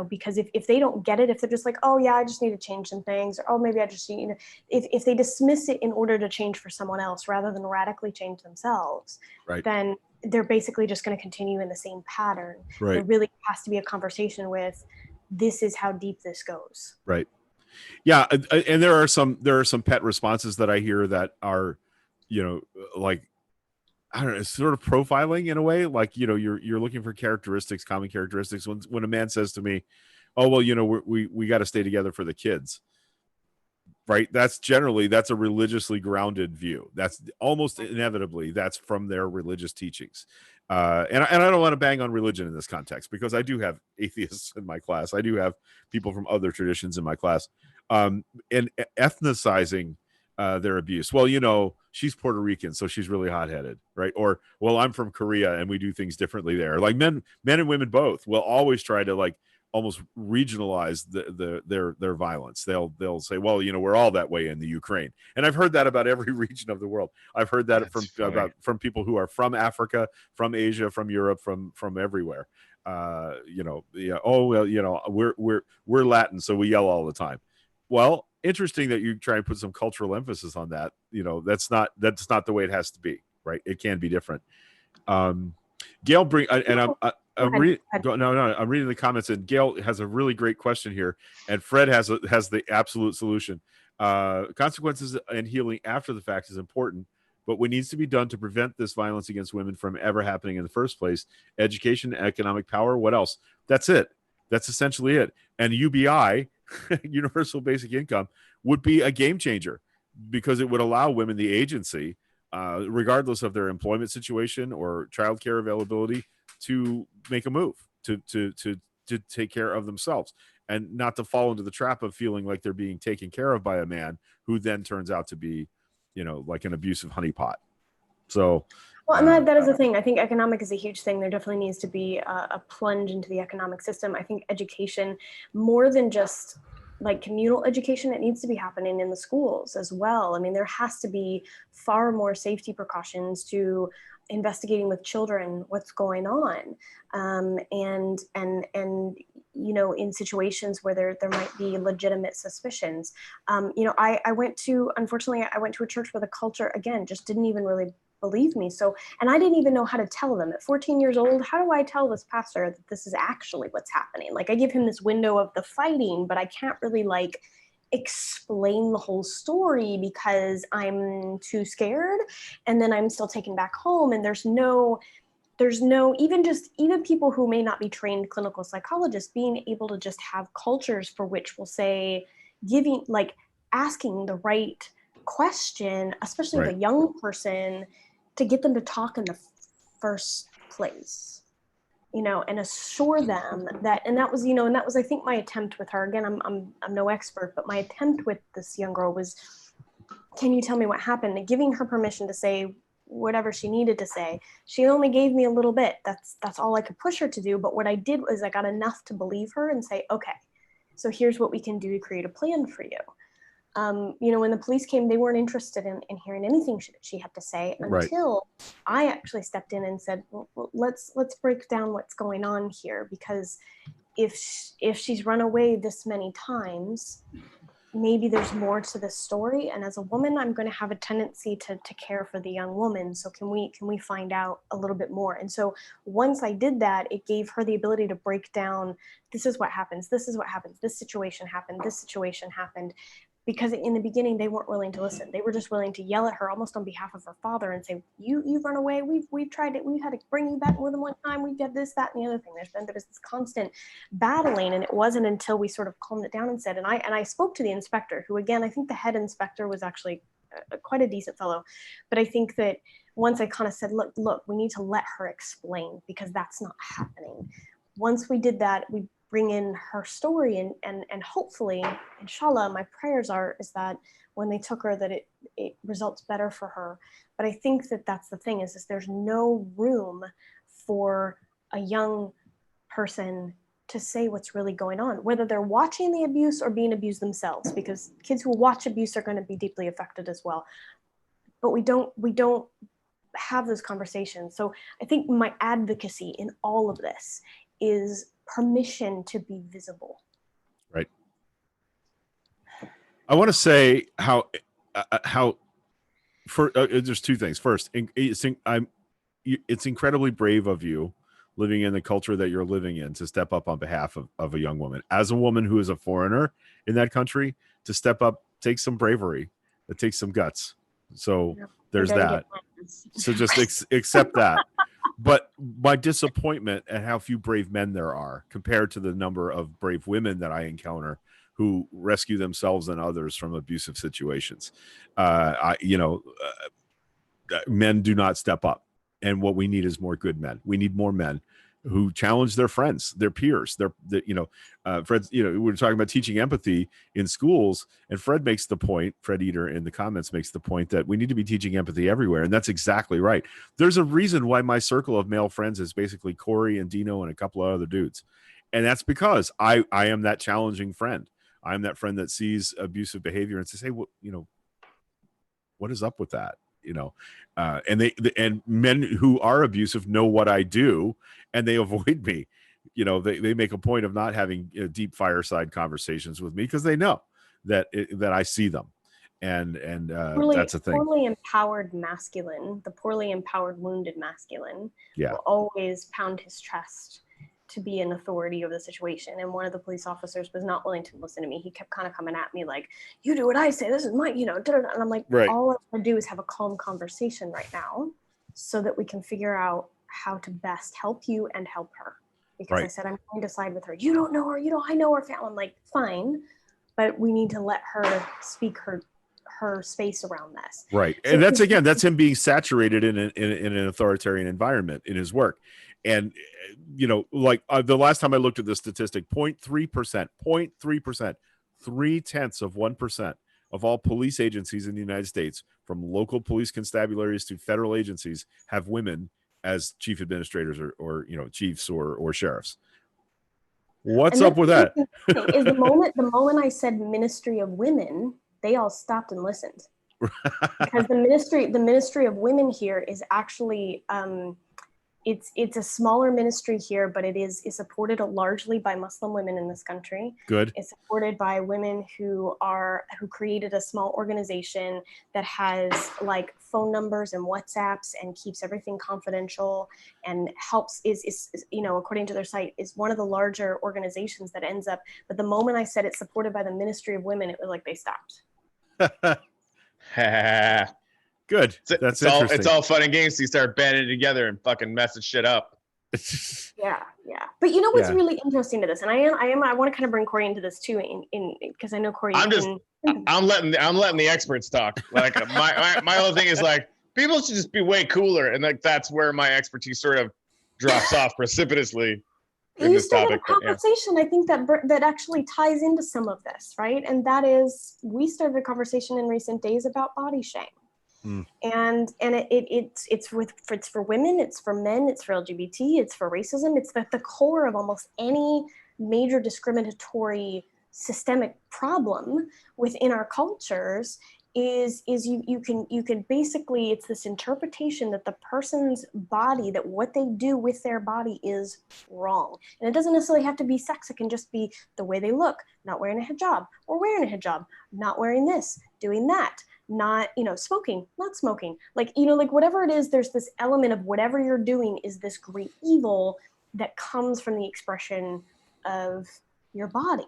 because if they don't get it, if they're just like, oh yeah, I just need to change some things, or oh, maybe I just, if they dismiss it in order to change for someone else rather than radically change themselves, right, then they're basically just going to continue in the same pattern. Right. There really has to be a conversation with, this is how deep this goes. Right. Yeah, and there are some pet responses that I hear that are, like, I don't know, sort of profiling in a way. Like, you're looking for common characteristics. When a man says to me, oh, well, we got to stay together for the kids. Right. That's a religiously grounded view. That's almost inevitably that's from their religious teachings. And I don't want to bang on religion in this context, because I do have atheists in my class. I do have people from other traditions in my class, and ethnicizing their abuse. Well, she's Puerto Rican, so she's really hot-headed, right? Or, well, I'm from Korea and we do things differently there. Like men and women both will always try to like almost regionalize their violence. They'll say, well, we're all that way in the Ukraine, and I've heard that about every region of the world. I've heard that from people who are from Africa, from Asia, from Europe, from everywhere. Yeah. Oh well, we're Latin, so we yell all the time. Well, interesting that you try and put some cultural emphasis on that. That's not the way it has to be, right? It can be different. Gail I'm reading the comments, and Gail has a really great question here, and Fred has the absolute solution. Consequences and healing after the fact is important, but what needs to be done to prevent this violence against women from ever happening in the first place? Education, economic power. What else? That's it. That's essentially it. And UBI, universal basic income, would be a game changer, because it would allow women the agency, regardless of their employment situation or childcare availability, to make a move, to take care of themselves, and not to fall into the trap of feeling like they're being taken care of by a man who then turns out to be, like an abusive honeypot. So, well, and that is the thing. I think economic is a huge thing. There definitely needs to be a plunge into the economic system. I think education, more than just like communal education, it needs to be happening in the schools as well. I mean, there has to be far more safety precautions to investigating with children what's going on, and in situations where there might be legitimate suspicions. Unfortunately, I went to a church where the culture, again, just didn't even really believe me. So, and I didn't even know how to tell them at 14 years old. How do I tell this pastor that this is actually what's happening? Like, I give him this window of the fighting, but I can't really like explain the whole story because I'm too scared. And then I'm still taken back home, and there's no even people who may not be trained clinical psychologists being able to just have cultures for which will say, asking the right question, especially Right. the young person, to get them to talk in the first place, and assure them that, and that was, I think, my attempt with her. Again, I'm no expert, but my attempt with this young girl was, can you tell me what happened? And giving her permission to say whatever she needed to say. She only gave me a little bit. That's all I could push her to do. But what I did was I got enough to believe her and say, okay, so here's what we can do to create a plan for you. When the police came, they weren't interested in hearing anything she had to say until I actually stepped in and said, well, let's break down what's going on here, because if she's run away this many times, maybe there's more to this story. And as a woman, I'm going to have a tendency to care for the young woman. So can we find out a little bit more? And so once I did that, it gave her the ability to break down, this is what happens. This is what happens. This situation happened. This situation happened. Because in the beginning, they weren't willing to listen. They were just willing to yell at her almost on behalf of her father and say, you've run away. We've tried it. We've had to bring you back more than one time. We've got this, that, and the other thing. There was this constant battling. And it wasn't until we sort of calmed it down and said, and I spoke to the inspector, who, again, I think the head inspector was actually quite a decent fellow. But I think that once I kind of said, look, we need to let her explain, because that's not happening. Once we did that, we bring in her story, and hopefully, inshallah, my prayers is that when they took her, that it results better for her. But I think that's the thing, is there's no room for a young person to say what's really going on, whether they're watching the abuse or being abused themselves, because kids who watch abuse are going to be deeply affected as well. But we don't have those conversations. So I think my advocacy in all of this is permission to be visible. Right. I want to say how there's two things. First, it's incredibly brave of you, living in the culture that you're living in, to step up on behalf of a young woman. As a woman who is a foreigner in that country, to step up takes some bravery. It takes some guts. So there's that. So just accept that. But my disappointment at how few brave men there are compared to the number of brave women that I encounter who rescue themselves and others from abusive situations. Men do not step up. And what we need is more good men. We need more men who challenge their friends, their peers, Fred, we're talking about teaching empathy in schools, and Fred Eater in the comments makes the point that we need to be teaching empathy everywhere. And that's exactly right. There's a reason why my circle of male friends is basically Corey and Dino and a couple of other dudes. And that's because I am that challenging friend. I'm that friend that sees abusive behavior and says, hey, what is up with that? And men who are abusive know what I do, and they avoid me. They make a point of not having deep fireside conversations with me because they know that I see them, and that's a thing. Poorly empowered masculine, the poorly empowered wounded masculine, will always pound his chest to be an authority over the situation. And one of the police officers was not willing to listen to me. He kept kind of coming at me like, you do what I say, this is my, and I'm like, all I want to do is have a calm conversation right now so that we can figure out how to best help you and help her. Because I said, I'm going to side with her. You don't know her, I know her family. I'm like, fine, but we need to let her speak her space around this. Right. So and that's him being saturated in an authoritarian environment in his work. And, the last time I looked at the statistic, 0.3%, 0.1% of all police agencies in the United States, from local police constabularies to federal agencies, have women as chief administrators or chiefs or sheriffs. What's up with that? Is the moment I said Ministry of Women, they all stopped and listened. Because the Ministry of Women here is actually it's a smaller ministry here, but it is supported largely by Muslim women in this country. Good. It's supported by women who created a small organization that has like phone numbers and WhatsApps and keeps everything confidential and helps is according to their site, is one of the larger organizations that ends up. But the moment I said it's supported by the Ministry of Women, it was like they stopped. Good. That's interesting. It's all fun and games. So you start banding together and fucking messing shit up. Yeah. But you know what's really interesting to this, and I want to kind of bring Corey into this too, in because I know Corey. I'm letting the experts talk. Like my whole thing is like, people should just be way cooler, and like that's where my expertise sort of drops off precipitously. You started a conversation, I think that actually ties into some of this, right? And that is, we started a conversation in recent days about body shame. And it's for women, it's for men, it's for LGBT, it's for racism. It's the core of almost any major discriminatory systemic problem within our cultures is you can basically, it's this interpretation that the person's body, that what they do with their body is wrong. And it doesn't necessarily have to be sex. It can just be the way they look, not wearing a hijab, or wearing a hijab, not wearing this, doing that, not, smoking, not smoking, like whatever it is, there's this element of whatever you're doing is this great evil that comes from the expression of your body.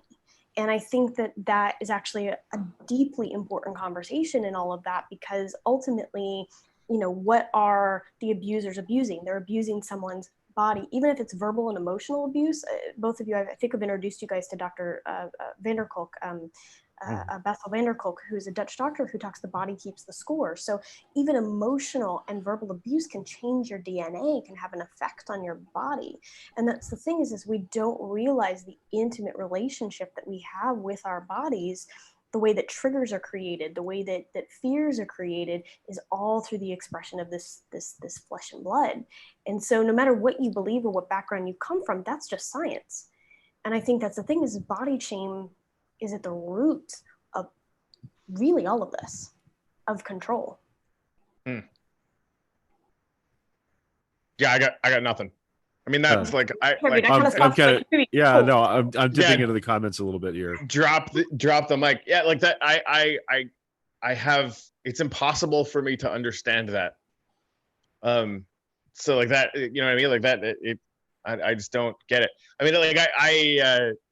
And I think that is actually a deeply important conversation in all of that, because ultimately, what are the abusers abusing? They're abusing someone's body, even if it's verbal and emotional abuse. Both of you, I think I've introduced you guys to Dr. Vanderkolk, Bessel Vanderkolk, who's a Dutch doctor who talks the body keeps the score. So even emotional and verbal abuse can change your DNA, can have an effect on your body. And that's the thing is we don't realize the intimate relationship that we have with our bodies. The way that triggers are created, the way that fears are created is all through the expression of this flesh and blood. And so no matter what you believe or what background you come from, that's just science. And I think that's the thing is body shame is at the root of really all of this, of control. Yeah, I got nothing. I mean, that's I'm dipping into the comments a little bit here. Drop the mic. Yeah, like that. I have. It's impossible for me to understand that. So like that, you know what I mean? Like that. I just don't get it. I mean, like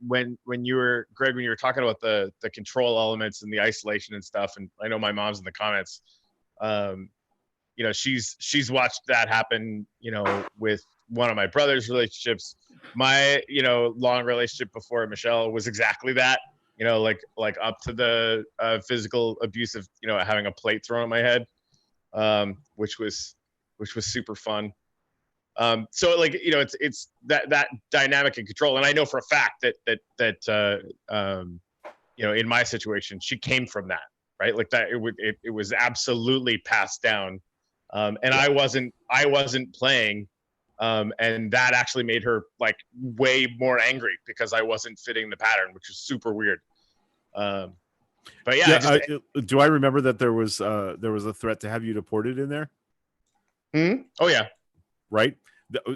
when you were Greg, when you were talking about the control elements and the isolation and stuff, and I know my mom's in the comments. she's watched that happen, with one of my brother's relationships. My, long relationship before Michelle was exactly that, like up to the physical abuse of, having a plate thrown at my head, which was super fun. So like, it's that dynamic and control. And I know for a fact that in my situation, she came from that, right? Like that, it was absolutely passed down. And I wasn't playing. And that actually made her like way more angry because I wasn't fitting the pattern, which was super weird. But yeah, do I remember that there was a threat to have you deported in there? Oh yeah, right.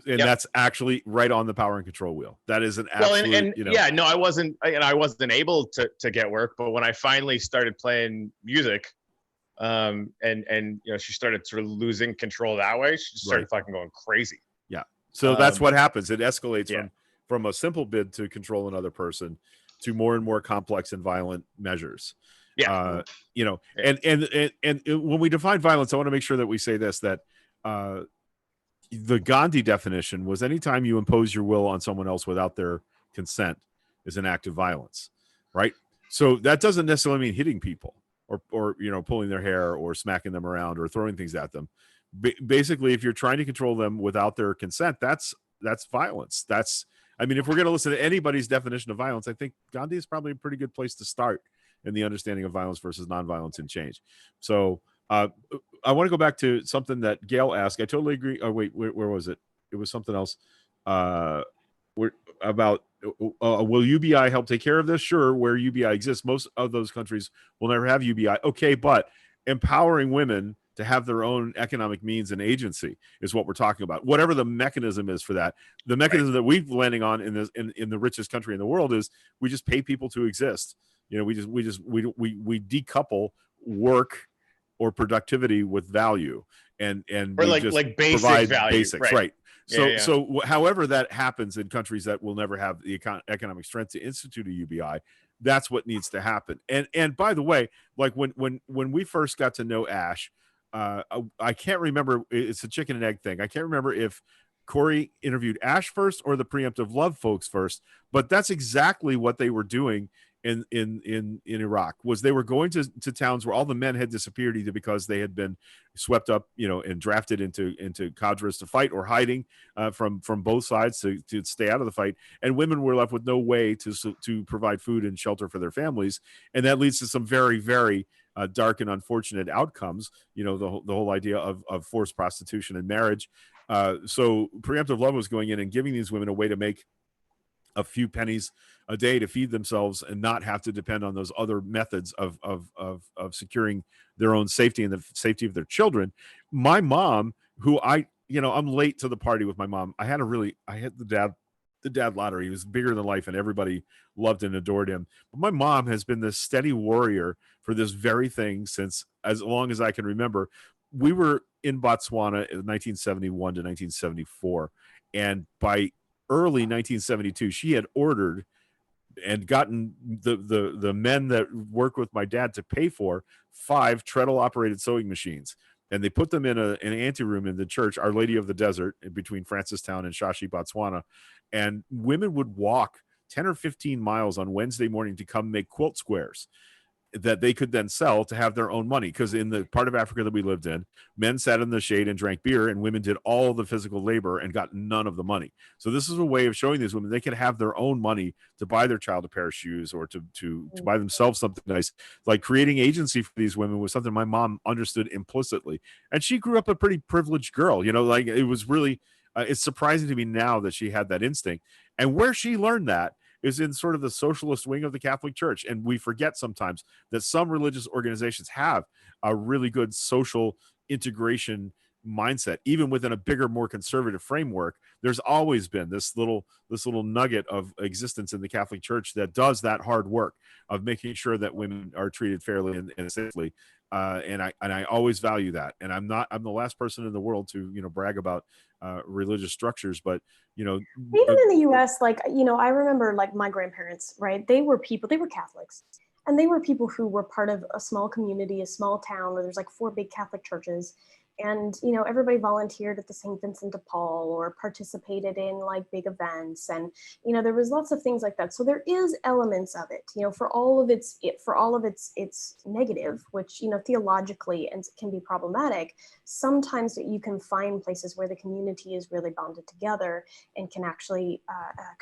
And that's actually right on the power and control wheel. That is an absolute. No, I wasn't able to get work. But when I finally started playing music, and she started sort of losing control that way, she just started fucking going crazy. Yeah. So that's what happens. It escalates from a simple bid to control another person to more and more complex and violent measures. And when we define violence, I want to make sure that we say this, that the Gandhi definition was anytime you impose your will on someone else without their consent is an act of violence, right? So that doesn't necessarily mean hitting people or pulling their hair or smacking them around or throwing things at them. Basically, if you're trying to control them without their consent, that's violence. If we're going to listen to anybody's definition of violence, I think Gandhi is probably a pretty good place to start in the understanding of violence versus nonviolence and change. So I want to go back to something that Gail asked. I totally agree. Oh, wait, where was it? It was something else. About will UBI help take care of this? Sure, where UBI exists, most of those countries will never have UBI. Okay, but empowering women to have their own economic means and agency is what we're talking about. Whatever the mechanism is for that, the mechanism that we're landing on in the richest country in the world is we just pay people to exist. We decouple work or productivity with value and or we just like basic provide value, basics, right? So So however that happens in countries that will never have the economic strength to institute a UBI, that's what needs to happen. And by the way, like when we first got to know Ash, I can't remember. It's a chicken and egg thing. I can't remember if Corey interviewed Ash first or the Preemptive Love folks first, but that's exactly what they were doing in Iraq. Was they were going to towns where all the men had disappeared, either because they had been swept up, and drafted into cadres to fight, or hiding from both sides to stay out of the fight, and women were left with no way to provide food and shelter for their families, and that leads to some very, very dark and unfortunate outcomes. The whole idea of forced prostitution and marriage. So Preemptive Love was going in and giving these women a way to make a few pennies a day to feed themselves and not have to depend on those other methods of securing their own safety and the safety of their children. My mom, who I'm late to the party with my mom. I had the dad lottery. He was bigger than life and everybody loved and adored him. But my mom has been this steady warrior for this very thing since as long as I can remember. We were in Botswana in 1971 to 1974. And by early 1972, she had ordered and gotten the men that work with my dad to pay for 5 treadle operated sewing machines. And they put them in an anteroom in the church, Our Lady of the Desert, between Francistown and Shashi, Botswana. And women would walk 10 or 15 miles on Wednesday morning to come make quilt squares that they could then sell to have their own money. Because in the part of Africa that we lived in, men sat in the shade and drank beer, and women did all the physical labor and got none of the money. So this is a way of showing these women they can have their own money to buy their child a pair of shoes or to buy themselves something nice. Like creating agency for these women was something my mom understood implicitly. And she grew up a pretty privileged girl. Like it was really, it's surprising to me now that she had that instinct. And where she learned that is in sort of the socialist wing of the Catholic Church. And we forget sometimes that some religious organizations have a really good social integration mindset, even within a bigger, more conservative framework. There's always been this little nugget of existence in the Catholic Church that does that hard work of making sure that women are treated fairly and safely. And I always value that. And I'm the last person in the world to, brag about religious structures, but even in the US, I remember my grandparents, right? They were Catholics, and they were people who were part of a small community, a small town where there's 4 big Catholic churches. And, everybody volunteered at the St. Vincent de Paul or participated in like big events. And, there was lots of things like that. So there is elements of it, for all of its negative, which, theologically and can be problematic. Sometimes you can find places where the community is really bonded together and can actually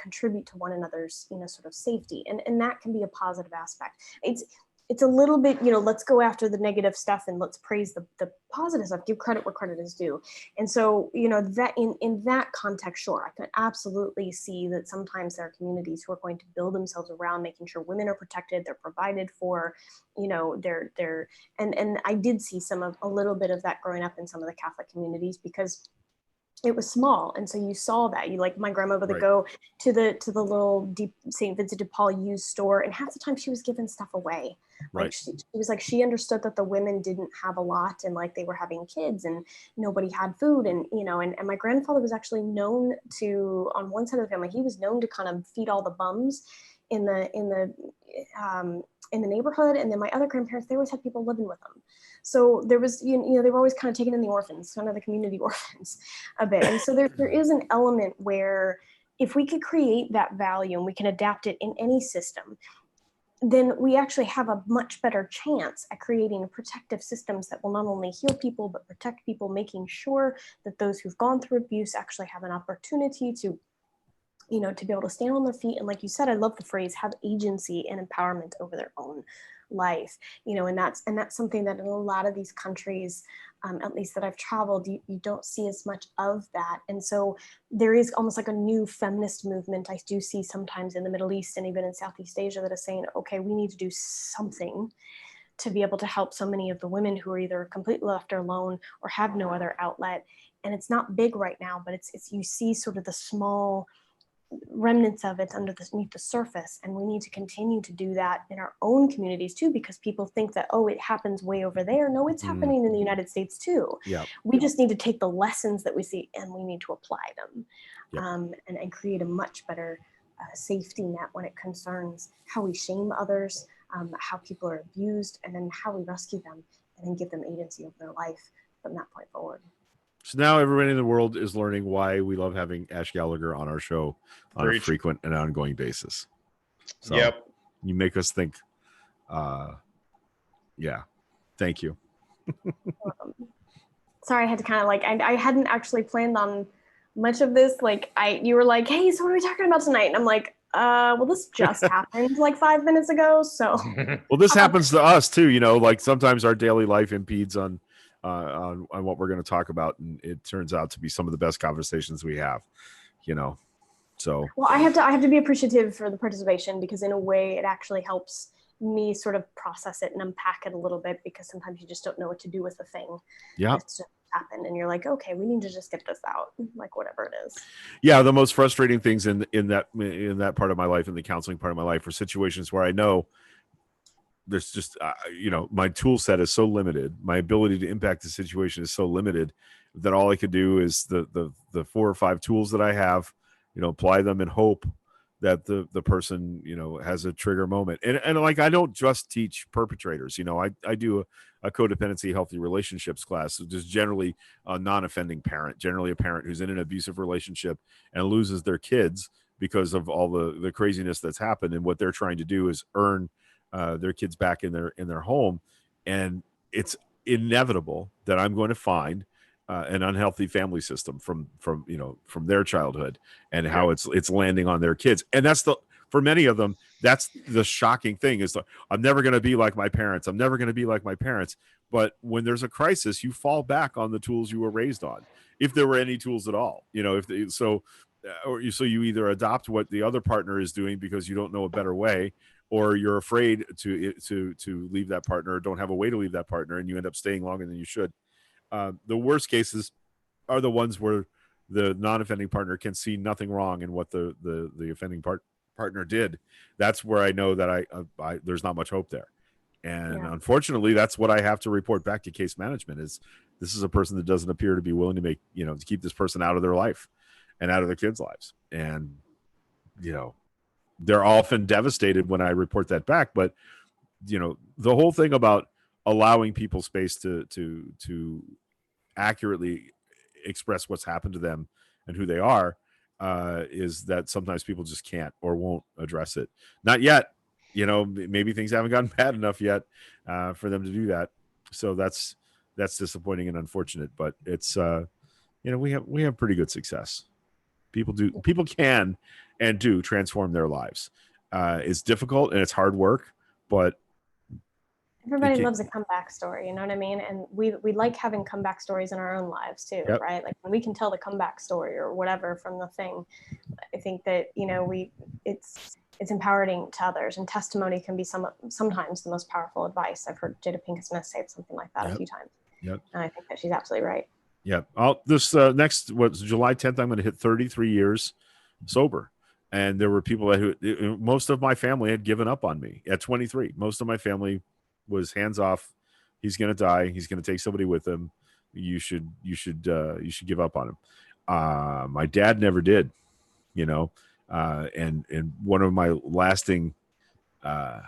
contribute to one another's, sort of safety. And that can be a positive aspect. It's a little bit, let's go after the negative stuff and let's praise the positive stuff, give credit where credit is due. And so, that in that context, sure, I can absolutely see that sometimes there are communities who are going to build themselves around making sure women are protected, they're provided for, and I did see a little bit of that growing up in some of the Catholic communities, because it was small, and so you saw that. My grandma would go to the little St. Vincent de Paul used store, and half the time she was giving stuff away. Like she was like, she understood that the women didn't have a lot, and like they were having kids, and nobody had food, and and my grandfather was actually known to, on one side of the family, he was known to kind of feed all the bums in the neighborhood, and then my other grandparents, they always had people living with them. So there was, they were always kind of taken in the orphans, kind of the community orphans a bit. And so there is an element where if we could create that value and we can adapt it in any system, then we actually have a much better chance at creating protective systems that will not only heal people, but protect people, making sure that those who've gone through abuse actually have an opportunity to to be able to stand on their feet. And like you said, I love the phrase, have agency and empowerment over their own life, and that's something that in a lot of these countries, at least that I've traveled, you don't see as much of that. And so there is almost like a new feminist movement I do see sometimes in the Middle East and even in Southeast Asia that is saying, okay, we need to do something to be able to help so many of the women who are either completely left alone or have no other outlet. And it's not big right now, but it's you see sort of the small remnants of it underneath the surface, and we need to continue to do that in our own communities too, because people think that, oh, it happens way over there. No, it's happening in the United States too. We just need to take the lessons that we see and we need to apply them, and create a much better safety net when it concerns how we shame others, how people are abused, and then how we rescue them and then give them agency of their life from that point forward. So now everybody in the world is learning why we love having Ash Gallagher on our show on a frequent and ongoing basis. So you make us think. Thank you. Sorry, I had to kind of I hadn't actually planned on much of this. You were like, hey, so what are we talking about tonight? And I'm like, well, this just happened like 5 minutes ago. So well, this happens to us too. Like sometimes our daily life impedes on what we're going to talk about, and it turns out to be some of the best conversations we have. So well, I have to be appreciative for the participation, because in a way it actually helps me sort of process it and unpack it a little bit, because sometimes you just don't know what to do with the thing that's just happened, and you're like, okay, we need to just get this out, like whatever it is. The most frustrating things in that part of my life, in the counseling part of my life, are situations where I know there's just my tool set is so limited, my ability to impact the situation is so limited, that all I could do is the 4 or 5 tools that I have, apply them and hope that the person has a trigger moment. And like, I don't just teach perpetrators. I do a codependency healthy relationships class, which is generally a non-offending parent, generally a parent who's in an abusive relationship and loses their kids because of all the craziness that's happened, and what they're trying to do is earn their kids back in their home. And it's inevitable that I'm going to find an unhealthy family system from their childhood, and how it's landing on their kids. And that's for many of them, that's the shocking thing, is I'm never going to be like my parents. I'm never going to be like my parents. But when there's a crisis, you fall back on the tools you were raised on, if there were any tools at all. So you either adopt what the other partner is doing because you don't know a better way, or you're afraid to leave that partner, or don't have a way to leave that partner, and you end up staying longer than you should. The worst cases are the ones where the non-offending partner can see nothing wrong in what the offending partner did. That's where I know that I there's not much hope there. And unfortunately, that's what I have to report back to case management, is this is a person that doesn't appear to be willing to make, to keep this person out of their life and out of their kids' lives. And, they're often devastated when I report that back. But, the whole thing about allowing people space to accurately express what's happened to them and who they are, is that sometimes people just can't or won't address it. Not yet. Maybe things haven't gotten bad enough yet for them to do that. So that's disappointing and unfortunate. But it's we have pretty good success. People can and do transform their lives. It's difficult and it's hard work, but everybody loves a comeback story, you know what I mean? And we like having comeback stories in our own lives too, Yep. right? Like when we can tell the comeback story or whatever from the thing, I think that it's empowering to others, and testimony can be sometimes the most powerful advice. I've heard Jada Pinkett Smith say something like that a few times. Yep. And I think that she's absolutely right. Yeah. This next July 10th, I'm going to hit 33 years sober. And there were people who most of my family had given up on me at 23. Most of my family was hands off. He's going to die. He's going to take somebody with him. You should give up on him. My dad never did, and one of my lasting, I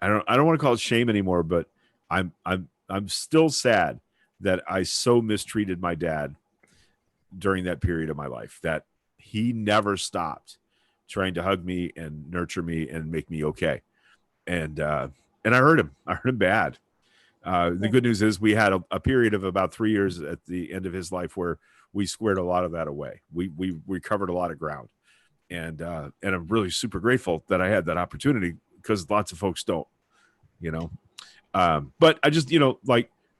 don't want to call it shame anymore, but I'm still sad that I so mistreated my dad during that period of my life, that he never stopped trying to hug me and nurture me and make me okay. And I hurt him. I hurt him bad. The good news is we had a period of about 3 years at the end of his life where we squared a lot of that away. We covered a lot of ground. And I'm really super grateful that I had that opportunity, because lots of folks don't, but I just,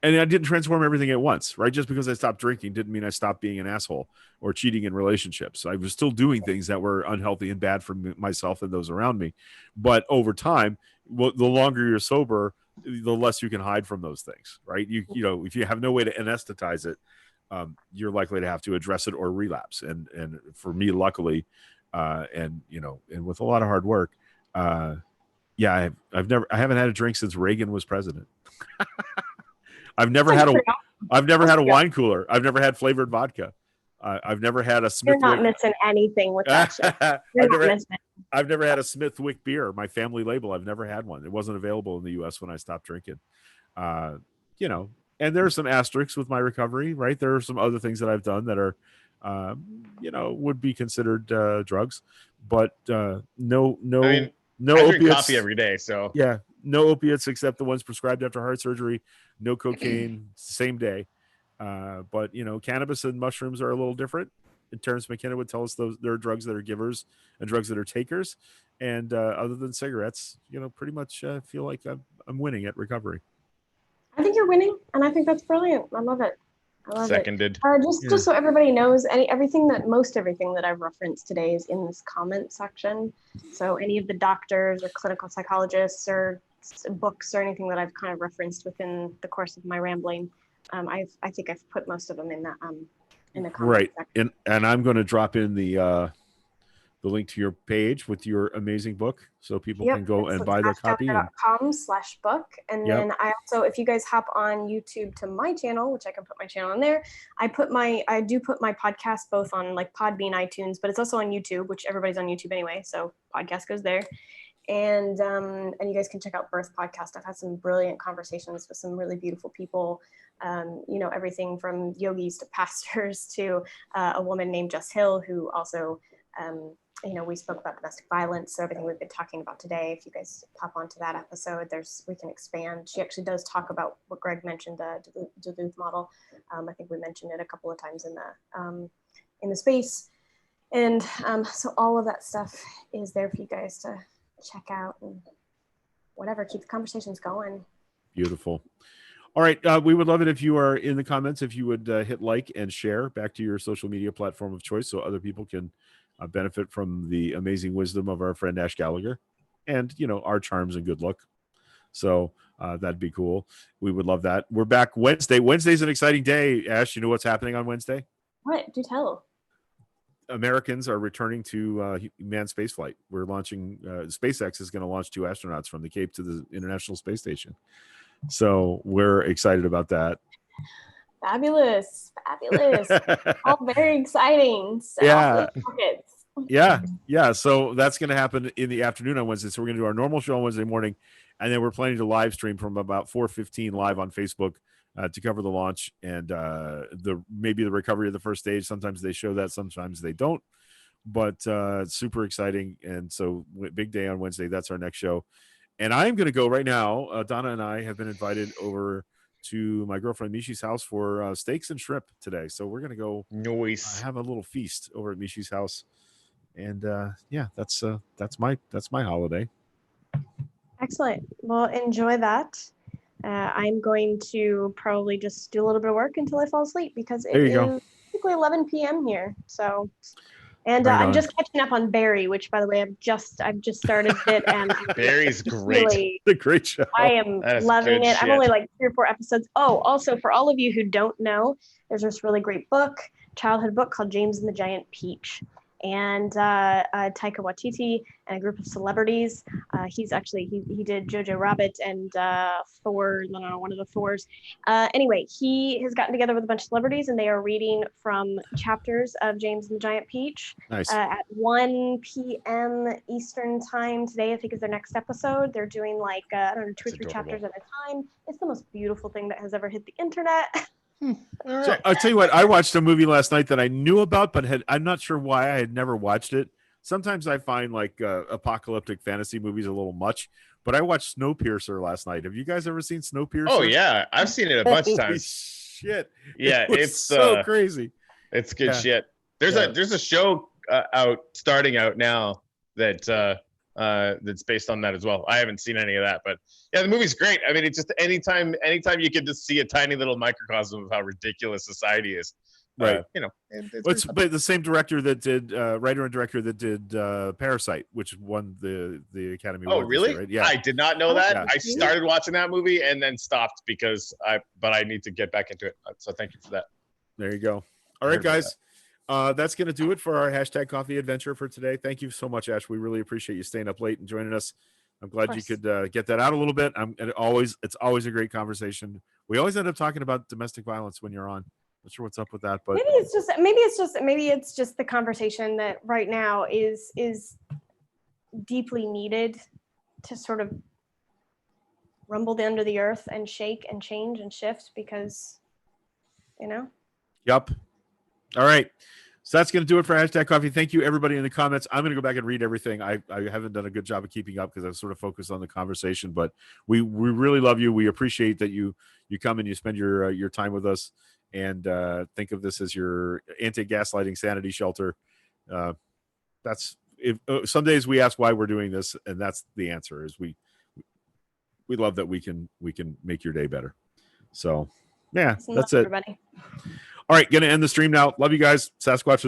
and I didn't transform everything at once, right? Just because I stopped drinking didn't mean I stopped being an asshole or cheating in relationships. I was still doing things that were unhealthy and bad for myself and those around me. But over time, the longer you're sober, the less you can hide from those things, right? If you have no way to anesthetize it, you're likely to have to address it or relapse. And for me, luckily, and with a lot of hard work, I haven't had a drink since Reagan was president. I've never had a wine cooler. I've never had flavored vodka. I've never had a Smithwick. You're not missing anything with that shit. I've never had a Smithwick beer, my family label. I've never had one. It wasn't available in the U.S. when I stopped drinking. And there are some asterisks with my recovery, right? There are some other things that I've done that are, would be considered drugs, but no I opiates. drink coffee every day, so yeah, no opiates except the ones prescribed after heart surgery. No cocaine, same day. But cannabis and mushrooms are a little different. And Terrence McKenna would tell us there are drugs that are givers and drugs that are takers. And other than cigarettes, pretty much feel like I'm winning at recovery. I think you're winning, and I think that's brilliant. I love it. Seconded. Just so everybody knows, everything that I've referenced today is in this comment section. So any of the doctors or clinical psychologists or books or anything that I've kind of referenced within the course of my rambling, I think I've put most of them in the comment right section. And I'm going to drop in the link to your page with your amazing book, so people can go and buy the copy. AshGallagher.com/book. And then I also, if you guys hop on YouTube to my channel, which I can put my channel in there, I do put my podcast both on like Podbean, iTunes, but it's also on YouTube, which everybody's on YouTube anyway, so podcast goes there. And you guys can check out Birth Podcast. I've had some brilliant conversations with some really beautiful people. Everything from yogis to pastors to a woman named Jess Hill, who also, we spoke about domestic violence. So everything we've been talking about today, if you guys pop onto that episode, we can expand. She actually does talk about what Greg mentioned, the Duluth model. I think we mentioned it a couple of times in the space. And so all of that stuff is there for you guys to check out and whatever, keep the conversations going. Beautiful. All right. We would love it if you are in the comments, if you would hit like and share back to your social media platform of choice, so other people can benefit from the amazing wisdom of our friend Ash Gallagher and, our charms and good luck. So that'd be cool. We would love that. We're back Wednesday. Wednesday's an exciting day. Ash, you know what's happening on Wednesday? What? Do tell. Americans are returning to manned spaceflight. We're launching, SpaceX is going to launch 2 astronauts from the Cape to the International Space Station. So we're excited about that. Fabulous. All very exciting. Yeah. So that's going to happen in the afternoon on Wednesday. So we're going to do our normal show on Wednesday morning, and then we're planning to live stream from about 4:15 live on Facebook to cover the launch and maybe the recovery of the first stage. Sometimes they show that, sometimes they don't. But it's super exciting. And so big day on Wednesday. That's our next show. And I'm going to go right now. Donna and I have been invited over to my girlfriend Mishi's house for steaks and shrimp today. So we're going to go have a little feast over at Mishi's house. And yeah, that's my holiday. Excellent. Well, enjoy that. I'm going to probably just do a little bit of work until I fall asleep because it is typically 11 p.m. here. So, and I'm just catching up on Barry, which, by the way, I've just started it, and Barry's great. Really, a great show. I am loving it. I'm only like 3 or 4 episodes. Oh, also for all of you who don't know, there's this really great childhood book called James and the Giant Peach. And Taika Waititi and a group of celebrities. He's actually, he did Jojo Rabbit and Thor, one of the Thors. Anyway, he has gotten together with a bunch of celebrities and they are reading from chapters of James and the Giant Peach. Nice. At 1 p.m. Eastern time today, I think is their next episode. They're doing like, 2 or 3 chapters at a time. It's the most beautiful thing that has ever hit the internet. So I'll tell you what, I watched a movie last night that I knew about, but I'm not sure why I had never watched it. Sometimes I find like apocalyptic fantasy movies a little much, but I watched Snowpiercer last night. Have you guys ever seen Snowpiercer? Oh yeah, I've seen it a bunch of times. Shit, yeah, it's so crazy. It's good shit. There's a show starting out now that that's based on that as well. I haven't seen any of that, but yeah, the movie's great. I mean, it's just anytime you can just see a tiny little microcosm of how ridiculous society is. Right. It's but the same director that did writer and director that did Parasite, which won the Academy Award. Oh, really? Year, right? Yeah. I did not know that. Yeah. I started watching that movie and then stopped but I need to get back into it. So thank you for that. There you go. All right, guys. That's going to do it for our hashtag coffee adventure for today. Thank you so much, Ash. We really appreciate you staying up late and joining us. I'm glad you could get that out a little bit. It's always a great conversation. We always end up talking about domestic violence when you're on. Not sure what's up with that, but maybe it's just the conversation that right now is deeply needed to sort of rumble under the earth and shake and change and shift because, Yep. All right. So that's going to do it for hashtag coffee. Thank you, everybody in the comments. I'm going to go back and read everything. I haven't done a good job of keeping up because I've sort of focused on the conversation, but we really love you. We appreciate that you come and you spend your time with us and think of this as your anti-gaslighting sanity shelter. Some days we ask why we're doing this, and that's the answer is we love that we can make your day better. So yeah, that's it. Everybody. All right, going to end the stream now. Love you guys. Sasquatch